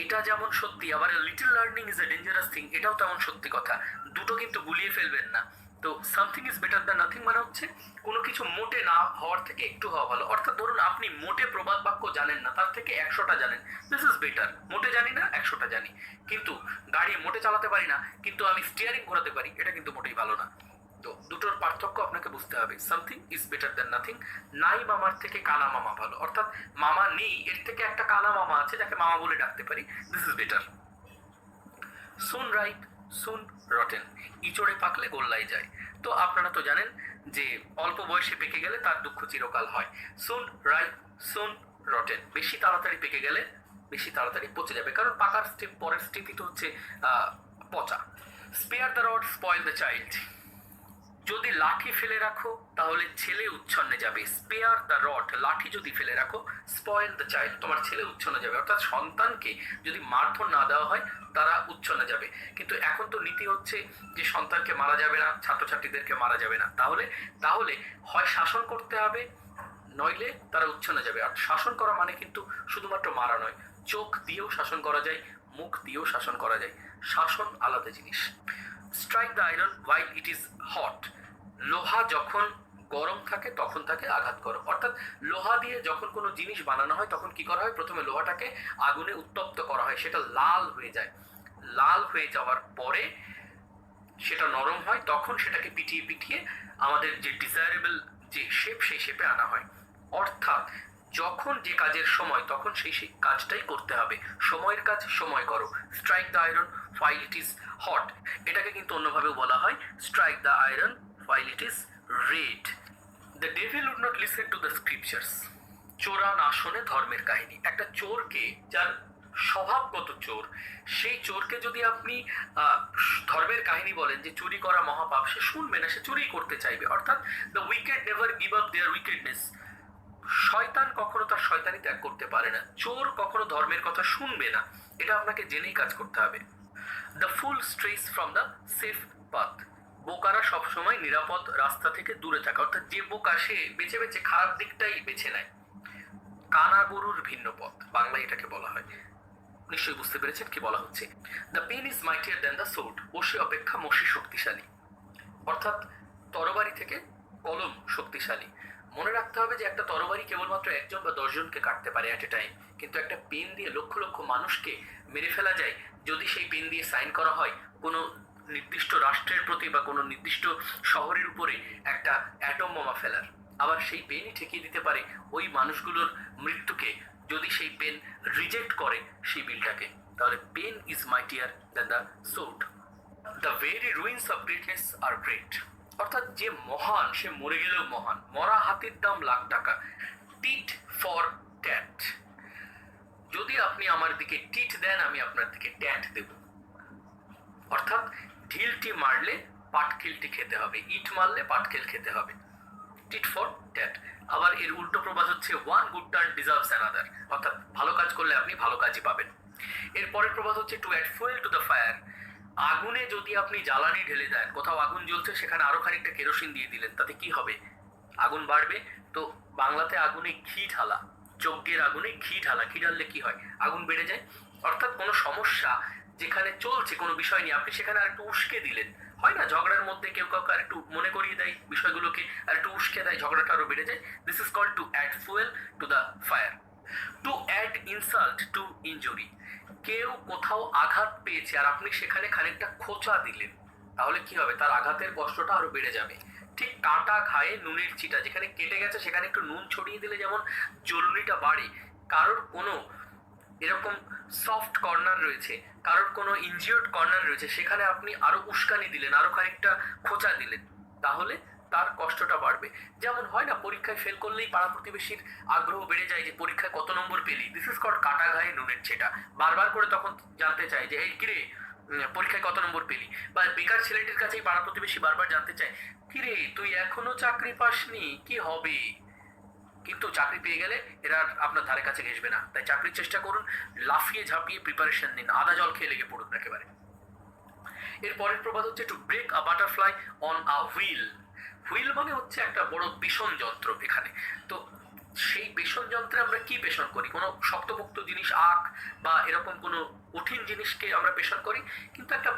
এটা যেমন সত্যি, আবার little learning is a dangerous thing, এটাও তেমন সত্যি কথা। দুটো কিন্তু গুলিয়ে ফেলবেন না। তো something is better than nothing মানে হচ্ছে কোনো কিছু মোটে না হওয়ার থেকে একটু হওয়া ভালো। অর্থাৎ ধরুন আপনি মোটে প্রবাদ বাক্য জানেন না, তার থেকে 100টা জানেন, দিস ইজ বেটার। মোটে জানি না, 100টা জানি, কিন্তু গাড়ি মোটে চালাতে পারি না কিন্তু আমি স্টিয়ারিং ঘোরাতে পারি, এটা কিন্তু মোটেই ভালো না। তো দুটোর পার্থক্য আপনাকে বুঝতে হবে। Something is better than nothing, নাই মামার থেকে কানা মামা ভালো। অর্থাৎ মামা নেই, এর থেকে একটা কানা মামা আছে যাকে মামা বলে ডাকতে পারি, this is better. Soon ripe soon rotten, ইচড়ে পাকলে গোল্লাই যায়। তো আপনারা তো জানেন যে অল্প বয়সে পেকে গেলে তার দুঃখ চিরকাল হয়। সুন রাইপ সুন রটেন, বেশি তাড়াতাড়ি পেকে গেলে বেশি তাড়াতাড়ি পচে যাবে, কারণ পাকার স্টেপ পরের স্টেপই তো হচ্ছে পচা। Spare the rod spoil the child, যদি লাঠি ফেলে রাখো তাহলে ছেলে উচ্ছন্নে যাবে। স্পেয়ার দ্য রড, লাঠি যদি ফেলে রাখো, স্পয়েল দ্য চাইল্ড, তোমার ছেলে উচ্ছন্নে যাবে। অর্থাৎ সন্তানকে যদি মারধর না দেওয়া হয় তারা উচ্ছন্নে যাবে। কিন্তু এখন তো নীতি হচ্ছে যে সন্তানকে মারা যাবে না, ছাত্রছাত্রীদেরকে মারা যাবে না। তাহলে তাহলে হয় শাসন করতে হবে, নইলে তারা উচ্ছন্নে যাবে। আর শাসন করা মানে কিন্তু শুধুমাত্র মারা নয়, চোখ দিয়েও শাসন করা যায়, মুখ দিয়েও শাসন করা যায়। শাসন আলাদা জিনিস। Strike the iron while it is hot, লোহা যখন গরম থাকে তখন তাকে আঘাত করো। অর্থাৎ লোহা দিয়ে যখন কোনো জিনিস বানানো হয় তখন কি করা হয়, প্রথমে লোহাটাকে আগুনে উত্তপ্ত করা হয়, সেটা লাল হয়ে যায়। লাল হয়ে যাওয়ার পরে সেটা নরম হয়, তখন সেটাকে পিটিয়ে পিটিয়ে আমাদের যে ডিজায়ারেবল যে শেপ, সেই শেপে আনা হয়। অর্থাৎ যখন যে কাজের সময় তখন সেই কাজটাই করতে হবে। সময়ের কাজ সময় করো। Strike the iron while it is hot, এটাকে কিন্তু অন্যভাবেও বলা হয় strike the iron while it is red. The devil would not listen to the scriptures, চোরা না শোনে ধর্মের কাহিনী। একটা চোরকে, যার স্বভাবগত চোর, সেই চোরকে যদি আপনি ধর্মের কাহিনী বলেন যে চুরি করা মহাপাপ, সে শুনবে না, সে চুরি করতে চাইবে। অর্থাৎ the wicked never give up their wickedness, শয়তান কখনো তার শয়তানি ত্যাগ করতে পারে না, চোর কখনো ধর্মের কথা শুনবে না, এটা আপনাকে জেনেই কাজ করতে হবে। The fool strays from the safe path, বোকারা সবসময় নিরাপদ রাস্তা থেকে দূরে থাকে, অর্থাৎ যে বোকা সে বেছে বেছে খারাপ দিকটাই বেছে নেয়। কানা গরুর ভিন্ন পথ, বাংলায় এটাকে বলা হয়। নিশ্চয়ই বুঝতে পেরেছেন কি বলা হচ্ছে। The pen is mightier than the sword, বসে অপেক্ষা মসি শক্তিশালী, অর্থাৎ তরবারি থেকে কলম শক্তিশালী। মনে রাখতে হবে যে একটা তরবারি কেবলমাত্র একজন বা 10 জনকে কাটতে পারে অ্যাট এ টাইম, কিন্তু একটা পেন দিয়ে লক্ষ লক্ষ মানুষকে মেরে ফেলা যায় যদি সেই পেন দিয়ে সাইন করা হয় কোনো নির্দিষ্ট রাষ্ট্রের প্রতি বা কোনো নির্দিষ্ট শহরের উপরে একটা অ্যাটম বোমা ফেলার। আবার সেই পেনই ঠেকিয়ে দিতে পারে ওই মানুষগুলোর মৃত্যুকে যদি সেই পেন রিজেক্ট করে সেই বিলটাকে। তাহলে pen is mightier than the sword. The very ruins of greatness are great, অর্থাৎ যে মহান সে মরে গেলেও মহান। মরা হাতির দাম লাখ টাকা। টিট ফর ট্যাট, যদি আপনি আমার দিকে টিট দেন আমি আপনার দিকে ট্যাট দেব, অর্থাৎ ঢিলটি মারলে পাটকেলটি খেতে হবে, ইট মারলে পাটকেল খেতে হবে। Tit for tat. আবার এর উল্টো প্রবাদ হচ্ছে one good turn deserves another, অর্থাৎ ভালো কাজ করলে আপনি ভালো কাজই পাবেন। এর পরের প্রবাদ হচ্ছে to add fuel to the fire, আগুনে যদি আপনি জ্বালানি ঢেলে দেন, কোথাও আগুন জ্বলছে সেখানে আরো খানিকটা কেরোসিন দিয়ে দিলেন, তাতে কি হবে? আগুন বাড়বে। তো বাংলাতে আগুনে ঘি ঢালা, যজ্ঞের আগুনে ঘি ঢালা, ঘি ঢাললে কি হয়? আগুন বেড়ে যায়। অর্থাৎ কোনো সমস্যা যেখানে চলছে কোনো বিষয় নিয়ে আপনি সেখানে আর একটু উস্কে দিলেন, হয় না ঝগড়ার মধ্যে কেউ কাউকে আর একটু মনে করিয়ে দেয় বিষয়গুলোকে, আর একটু উস্কে দেয়, ঝগড়াটা আরো বেড়ে যায়। This is called to add fuel to the fire. To add insult to injury, কেউ কোথাও আঘাত পেয়েছে আর আপনি সেখানে খানিকটা খোঁচা দিলেন, তাহলে কি হবে? তার আঘাতের কষ্টটা আরো বেড়ে যাবে। ঠিক কাটা ঘায়ে নুনের ছিটা, যেখানে কেটে গেছে সেখানে একটু নুন ছড়িয়ে দিলে যেমন জ্বলনিটা বাড়ে, কারোর কোনো এরকম সফট কর্নার রয়েছে, কারোর কোনো ইনজিওর্ড কর্নার রয়েছে, সেখানে আপনি আরো উস্কানি দিলেন, আরো খানিকটা খোঁচা দিলেন, তাহলে তার কষ্টটা বাড়বে। যেমন হয় না, পরীক্ষায় ফেল করলেই পাড়া প্রতিবেশীর আগ্রহ বেড়ে যায় যে পরীক্ষায় কত নম্বর পেলি। দিস ইজ কল্ড কাটা ঘায়ে নুনের ছেটা। বারবার করে তখন জানতে চায় যে এই কিরে পরীক্ষায় কত নম্বর পেলি, বা বেকার ছেলেটির কাছেই পাড়া প্রতিবেশী বারবার জানতে চায় কিরে তুই এখনো চাকরি পাসনি, কি হবে? কিন্তু চাকরি পেয়ে গেলে এরা আপনার ধারে কাছে ঘেসবে না। তাই চাকরির চেষ্টা করুন, লাফিয়ে ঝাঁপিয়ে প্রিপারেশন নিন, আদা জল খেয়ে লেগে পড়ুন একেবারে। এর পরের প্রবাদ হচ্ছে to break a butterfly on a wheel. Wheel মানে হচ্ছে একটা বড় পেষণ যন্ত্র এখানে। তো সেই পেষণ যন্ত্রে আমরা কি পেষণ করি? কোনো শক্তপোক্ত জিনিস, আখ বা এরকম কোনো কঠিন জিনিসকে আমরা পেষণ করি, কিন্তু একটা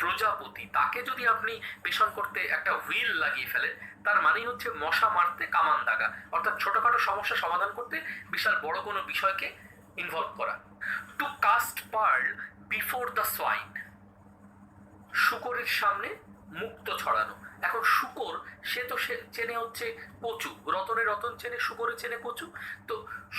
প্রজাপতি তাকে যদি আপনি পেষণ করতে একটা হুইল লাগিয়ে ফেলেন, তার মানেই হচ্ছে মশা মারতে কামান দাগা, অর্থাৎ ছোটখাটো সমস্যা সমাধান করতে বিশাল বড় কোনো বিষয়কে ইনভলভ করা। To cast pearl before the swine, শূকরের সামনে মুক্ত ছড়ানো। এখন শূকর সে তো সে চেনে হচ্ছে কচু, রতনে রতন চেনে, শূকরে চেনে কচু। তো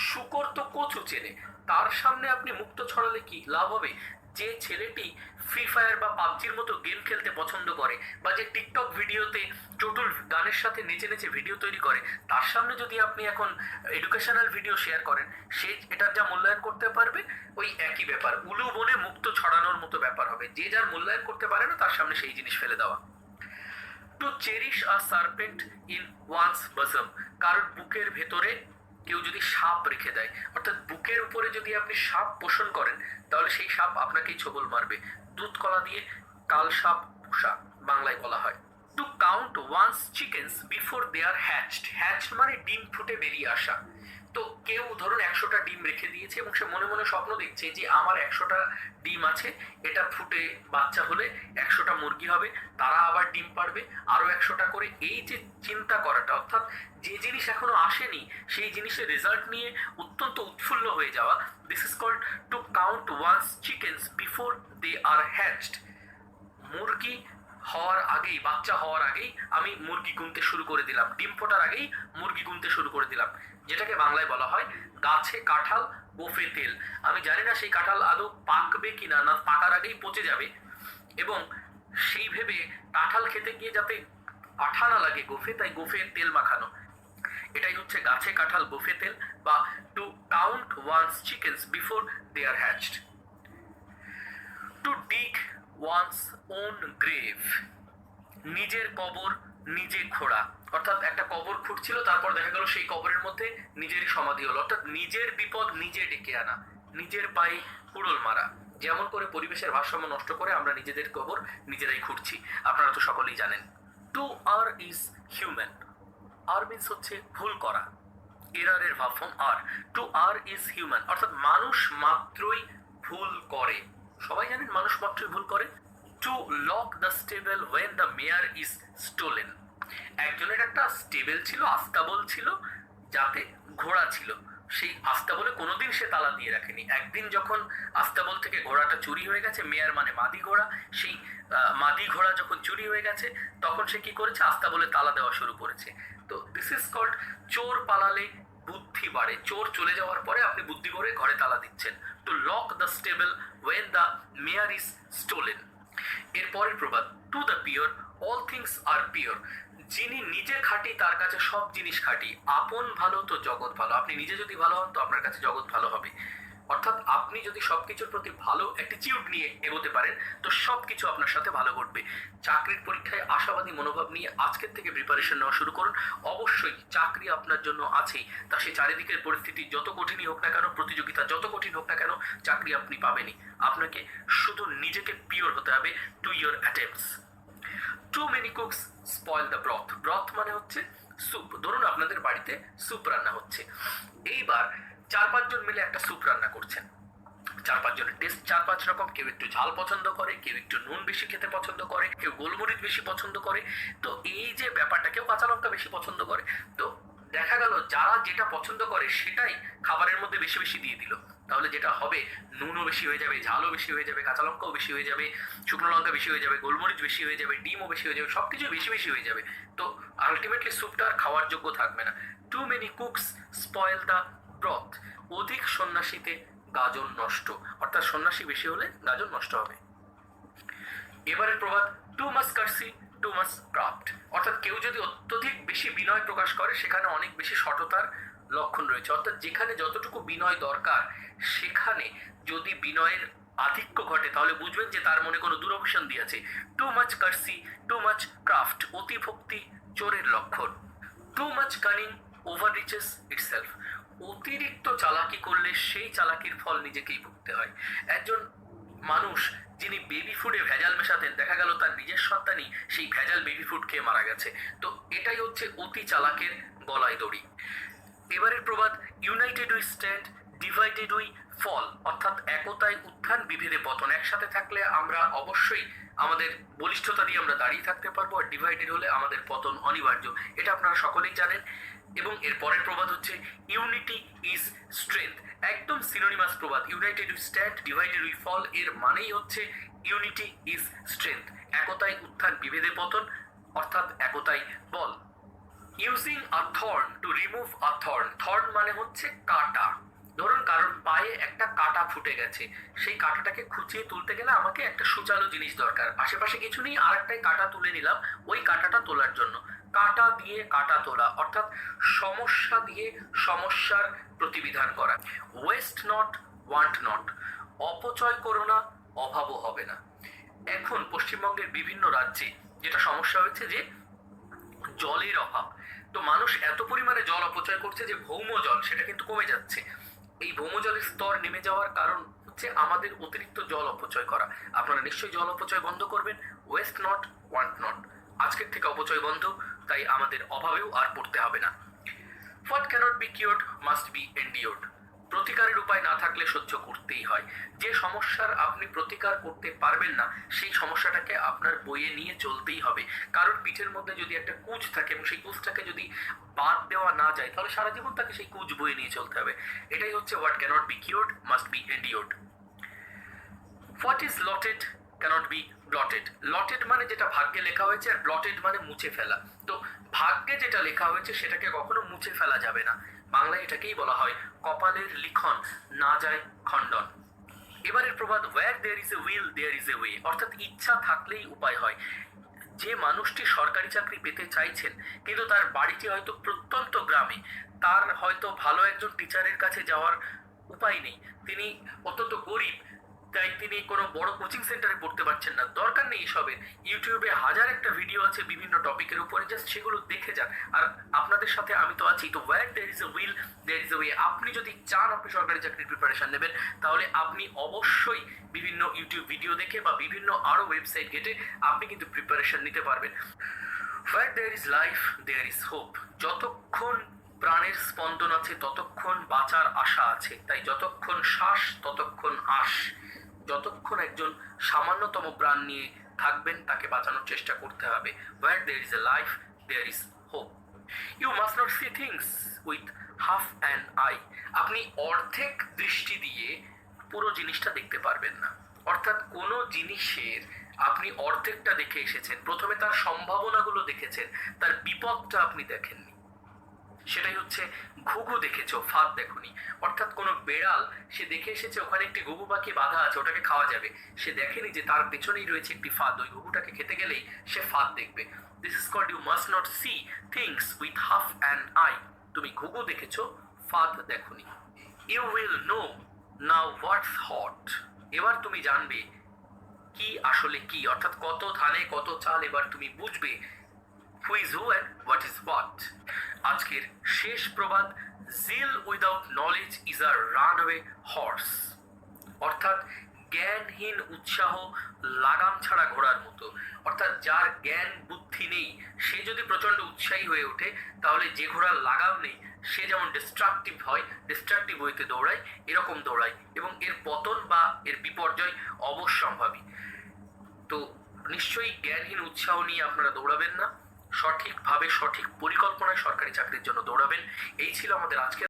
শূকর তো কচু চেনে, তার সামনে আপনি মুক্ত ছড়ালে কি লাভ হবে? যে ছেলেটি ফ্রি ফায়ার বা পাবজির মতো গেম খেলতে পছন্দ করে, বা যে টিকটক ভিডিওতে চটুল গানের সাথে নেচে নেচে ভিডিও তৈরি করে, তার সামনে যদি আপনি এখন এডুকেশনাল ভিডিও শেয়ার করেন, সে এটার যা মূল্যায়ন করতে পারবে ওই একই ব্যাপার, উলু বনে মুক্ত ছড়ানোর মতো ব্যাপার হবে। যে যার মূল্যায়ন করতে পারে না তার সামনে সেই জিনিস ফেলে দেওয়া। To cherish a serpent in one's bosom, কারোর বুকের ভেতরে কেউ যদি সাপ রেখে দেয়, অর্থাৎ বুকের উপরে যদি আপনি সাপ পোষণ করেন, তাহলে সেই সাপ আপনাকেই ছোবল মারবে। দুধ কলা দিয়ে কাল সাপ পোষা বাংলায় বলা হয়। To count one's chickens before they are hatched, hatched মানে ডিম ফুটে বেরিয়ে আসা। তো কেউ ধরুন 100টা ডিম রেখে দিয়েছে এবং সে মনে মনে স্বপ্ন দেখছে যে আমার 100টা ডিম আছে, এটা ফুটে বাচ্চা হলে 100টা মুরগি হবে, তারা আবার ডিম পারবে আরো 100টা করে। এই যে চিন্তা করাটা, অর্থাৎ যে জিনিস এখনো আসেনি সেই জিনিসের রেজাল্ট নিয়ে অত্যন্ত উৎফুল্ল হয়ে যাওয়া, this is called to count one's chickens before they are hatched. মুরগি হওয়ার আগেই, বাচ্চা হওয়ার আগেই আমি মুরগি গুনতে শুরু করে দিলাম, ডিম ফোটার আগেই মুরগি গুনতে শুরু করে দিলাম, যেটাকে বাংলায় বলা হয় গাছে কাঁঠাল গোফে তেল। আমি জানি না সেই কাঁঠাল আদৌ পাকবে কিনা, না পাকার আগেই পচে যাবে, এবং সেই ভেবে কাঁঠাল খেতে গিয়ে যাতে আঠা না লাগে গোফে, তাই গোফে তেল মাখানো। এটাই হচ্ছে গাছে কাঁঠাল গোফে তেল, বা to count one's chickens before they are hatched. To dig one's own grave, নিজের কবর নিজে খোঁড়া, অর্থাৎ একটা কবর খুঁড়ছিল, তারপর দেখা গেল সেই কবরের মধ্যে নিজেরই সমাধি হলো। অর্থাৎ নিজের বিপদ নিজে ডেকে আনা, নিজের পায়ে কুড়োল মারা। যেমন করে পরিবেশের ভারসাম্য নষ্ট করে আমরা নিজেদের কবর নিজেরাই খুঁড়ছি, আপনারা তো সকলেই জানেন। To err is human. Err means হচ্ছে ভুল করা, এরারের ভাব form err. To err is human অর্থাৎ মানুষ মাত্রই ভুল করে। সবাই জানেন মানুষ মাত্রই ভুল করে। To lock the stable when the mare is stolen. একজনের একটা স্টেবল ছিল, আস্তাবল ছিল, যাতে ঘোড়া ছিল। সেই আস্তাবলে কোনোদিন সে তালা দিয়ে রাখেনি। একদিন যখন আস্তাবল থেকে ঘোড়াটা চুরি হয়ে গেছে, মেয়ার মানে মাদি ঘোড়া, সেই মাদি ঘোড়া যখন চুরি হয়ে গেছে, তখন সে কি করেছে, আস্তাবলে তালা দেওয়া শুরু করেছে। তো দিস ইজ কল্ড চোর পালালে বুদ্ধি বাড়ে। চোর চলে যাওয়ার পরে আপনি বুদ্ধি করে ঘরে তালা দিচ্ছেন। To lock the stable when the mare is stolen. এরপরের প্রবাদ, to the pure all things are pure. যিনি নিজে খাঁটি তার কাছে সব জিনিস খাঁটি। আপন ভালো তো জগৎ ভালো। আপনি নিজে যদি ভালো হন তো আপনার কাছে জগৎ ভালো হবে। অর্থাৎ আপনি যদি সবকিছুর প্রতি ভালো অ্যাটিটিউড নিয়ে এগোতে পারেন তো সবকিছু আপনার সাথে ভালো ঘটবে। চাকরির পরীক্ষায় আশাবাদী মনোভাব নিয়ে আজকের থেকে প্রিপারেশন নেওয়া শুরু করুন। অবশ্যই চাকরি আপনার জন্য আছেই, তা সে চারিদিকের পরিস্থিতি যত কঠিনই হোক না কেন, প্রতিযোগিতা যত কঠিন হোক না কেন, চাকরি আপনি পাবেনই। আপনাকে শুধু নিজেকে পিওর হতে হবে to your attempts. Too many cooks spoil the broth. Broth মানে হচ্ছে স্যুপ। ধরুন আপনাদের বাড়িতে স্যুপ রান্না হচ্ছে, এইবার 4-5 জন মিলে একটা স্যুপ রান্না করছেন। 4-5 জনের টেস্ট 4-5 রকম। কেউ একটু ঝাল পছন্দ করে, কেউ একটু নুন বেশি খেতে পছন্দ করে, কেউ গোলমরিচ বেশি পছন্দ করে। তো এই যে ব্যাপারটা, কেউ কাঁচা লঙ্কা বেশি পছন্দ করে। তো দেখা গেল যারা যেটা পছন্দ করে সেটাই খাবারের মধ্যে বেশি বেশি দিয়ে দিল। তাহলে যেটা হবে, নুনও বেশি হয়ে যাবে, ঝালও বেশি হয়ে যাবে, কাঁচা লঙ্কাও বেশি হয়ে যাবে, শুকনো লঙ্কা বেশি হয়ে যাবে, গোলমরিচ বেশি হয়ে যাবে, ডিমও বেশি হয়ে যাবে, সবকিছু বেশি বেশি হয়ে যাবে। তো আলটিমেটলি স্যুপটা আর খাওয়ার যোগ্য থাকবে না। Too many cooks spoil the broth. অধিক সন্ন্যাসীতে গাজন নষ্ট। অর্থাৎ সন্ন্যাসী বেশি হলে গাজন নষ্ট হবে। এবারের প্রবাদ, too much courtesy too much craft. অর্থাৎ কেউ যদি অত্যধিক বেশি বিনয় প্রকাশ করে সেখানে অনেক বেশি সততার লক্ষণ রয়েছে। অর্থাৎ যেখানে যতটুকু বিনয় দরকার সেখানে যদি বিনয়ের আধিক্য ঘটে তাহলে বুঝবেন যে তার মনে কোনো দুরভিসন দিয়েছে। Too much courtesy too much craft. অতিভক্তি চোরের লক্ষণ। Too much cunning overreaches itself. অতিরিক্ত চালাকি করলে সেই চালাকির ফল নিজেকেই ভুগতে হয়। একজন মানুষ যিনি বেবি ফুডে ভেজাল মেশাতেন, দেখা গেল তার নিজের সন্তানই সেই ভেজাল বেবি ফুড খেয়ে মারা গেছে। তো এটাই হচ্ছে অতি চালাকের গলায় দড়ি। এবারের প্রবাদ, united we stand divided we fall. অর্থাৎ একতায় উত্থান বিভেদে পতন। একসাথে থাকলে আমরা অবশ্যই আমাদের বলিষ্ঠতা দিয়ে আমরা দাঁড়িয়ে থাকতে পারবো, আর ডিভাইডেড হলে আমাদের পতন অনিবার্য। এটা আপনারা সকলেই জানেন। এবং এর পরের প্রবাদ হচ্ছে ইউনিটি ইজ স্ট্রেংথ। একদম সিনোনিমাস প্রবাদ। United we stand divided we fall এর মানেই হচ্ছে ইউনিটি ইজ স্ট্রেংথ। একতায় উত্থান বিভেদে পতন, অর্থাৎ একতাই বল। Using a thorn to remove a thorn. Thorn মানে হচ্ছে কাঁটা। ধরুন কারোর পায়ে একটা কাঁটা ফুটে গেছে, সেই কাঁটাটাকে খুঁচিয়ে তুলতে গেলে আমাকে একটা সূচালো জিনিস দরকার। আশেপাশে কিছু নেই, আর একটাই কাঁটা তুলে নিলাম ওই কাঁটাটা তোলার জন্য। কাঁটা দিয়ে কাঁটা তোলা, অর্থাৎ সমস্যা দিয়ে সমস্যার প্রতিবিধান করা। Waste not want not. অপচয় করো না, অভাবও হবে না। এখন পশ্চিমবঙ্গের বিভিন্ন রাজ্যে যেটা সমস্যা হয়েছে যে জলের অভাব। তো মানুষ এত পরিমাণে জল অপচয় করছে যে ভৌম জল সেটা কিন্তু কমে যাচ্ছে। এই ভৌম জলের স্তর নেমে যাওয়ার কারণ হচ্ছে আমাদের অতিরিক্ত জল অপচয় করা। আপনারা নিশ্চয়ই জল অপচয় বন্ধ করবেন। Waste not want not. আজকের থেকে অপচয় বন্ধ, তাই আমাদের অভাবেও আর পড়তে হবে না। What cannot be cured must be endured. প্রতিকারের উপায় না থাকলে সহ্য করতেই হয়। যে সমস্যার আপনি প্রতিকার করতে পারবেন না সেই সমস্যাটাকে আপনার বয়ে নিয়ে চলতেই হবে। কারোর পিঠের মধ্যে যদি একটা কুচ থাকে এবং সেই কুচটাকে যদি বাদ দেওয়া না যায় তাহলে সারা জীবন তাকে সেই কুচ বয়ে নিয়ে চলতে হবে। এটাই হচ্ছে what cannot be cured must be endured. What is lotted cannot be blotted. Lotted মানে যেটা ভাগ্যে লেখা হয়েছে, আর ব্লটেড মানে মুছে ফেলা। তো ভাগ্যে যেটা লেখা হয়েছে সেটাকে কখনো মুছে ফেলা যাবে না। বাংলায় এটাকেই বলা হয় কপালের লিখন না যায় খণ্ডন। এবারের প্রবাদ, where there is a will there is a way. অর্থাৎ ইচ্ছা থাকলেই উপায় হয়। যে মানুষটি সরকারি চাকরি পেতে চাইছেন কিন্তু তার বাড়িটি হয়তো প্রত্যন্ত গ্রামে, তার হয়তো ভালো একজন টিচারের কাছে যাওয়ার উপায় নেই, তিনি অত্যন্ত গরিব, তাই তিনি কোনো বড় কোচিং সেন্টারে পড়তে পারছেন না, দরকার নেই এসবের। ইউটিউবে হাজার একটা ভিডিও আছে বিভিন্ন টপিকের উপরে, জাস্ট সেগুলো দেখে যান। আর আপনাদের সাথে আমি তো আছি, তো where there is a will there is a way. আপনি যদি চান আপনি সরকারি চাকরির প্রিপারেশন নেবেন, তাহলে আপনি অবশ্যই বিভিন্ন ইউটিউব ভিডিও দেখে বা বিভিন্ন আরো ওয়েবসাইট ঘেটে আপনি কিন্তু প্রিপারেশন নিতে পারবেন। Where there is life there is hope. যতক্ষণ প্রাণের স্পন্দন আছে ততক্ষণ বাঁচার আশা আছে, তাই যতক্ষণ শ্বাস ততক্ষণ আশ। যতক্ষণ একজন সামান্যতম প্রাণ নিয়ে থাকবেন তাকে বাঁচানোর চেষ্টা করতে হবে। Where there is a life there is hope. You must not see things with half an eye. আপনি অর্ধেক দৃষ্টি দিয়ে পুরো জিনিসটা দেখতে পারবেন না। অর্থাৎ কোনো জিনিসের আপনি অর্ধেকটা দেখে এসেছেন, প্রথমে তার সম্ভাবনাগুলো দেখেছেন, তার বিপদটা আপনি দেখেননি। সেটাই হচ্ছে ঘুঘু দেখেছো, ফাঁদ দেখোনি। অর্থাৎ কোনো বেড়াল সে দেখে এসেছে ওখানে একটি ঘুঘু পাখি বাঁধা আছে, ওটাকে খাওয়া যাবে। সে দেখেনি যে তার পেছনেই রয়েছে একটি ফাঁদ, ওই ঘুঘুটাকে খেতে গেলেই সে ফাঁদ দেখবে। This is called you must not see things with half an eye. তুমি ঘুঘু দেখেছো, ফাঁদ দেখোনি। You will know now what's hot. এবার তুমি জানবে কি আসলে কি, অর্থাৎ কত ধানে কত চাল এবার তুমি বুঝবে। Who is who and what is what. আজকের শেষ প্রবাদ, zeal without knowledge is a runaway horse. অর্থাৎ জ্ঞানহীন উৎসাহ লাগাম ছাড়া ঘোড়ার মতো। অর্থাৎ যার জ্ঞান বুদ্ধি নেই সে যদি প্রচন্ড উৎসাহী হয়ে ওঠে, তাহলে যে ঘোড়ার লাগাম নেই সে যেমন ডিস্ট্রাকটিভ হয়, ডিস্ট্রাকটিভ ওয়েতে দৌড়ায়, এরকম দৌড়ায় এবং এর পতন বা এর বিপর্যয় অবশ্যম্ভাবী। তো নিশ্চয়ই জ্ঞানহীন উৎসাহ নিয়ে আপনারা দৌড়াবেন না, সঠিকভাবে সঠিক পরিকল্পনায় সরকারি চাকরির জন্য দৌড়াবেন। এই ছিল আমাদের আজকের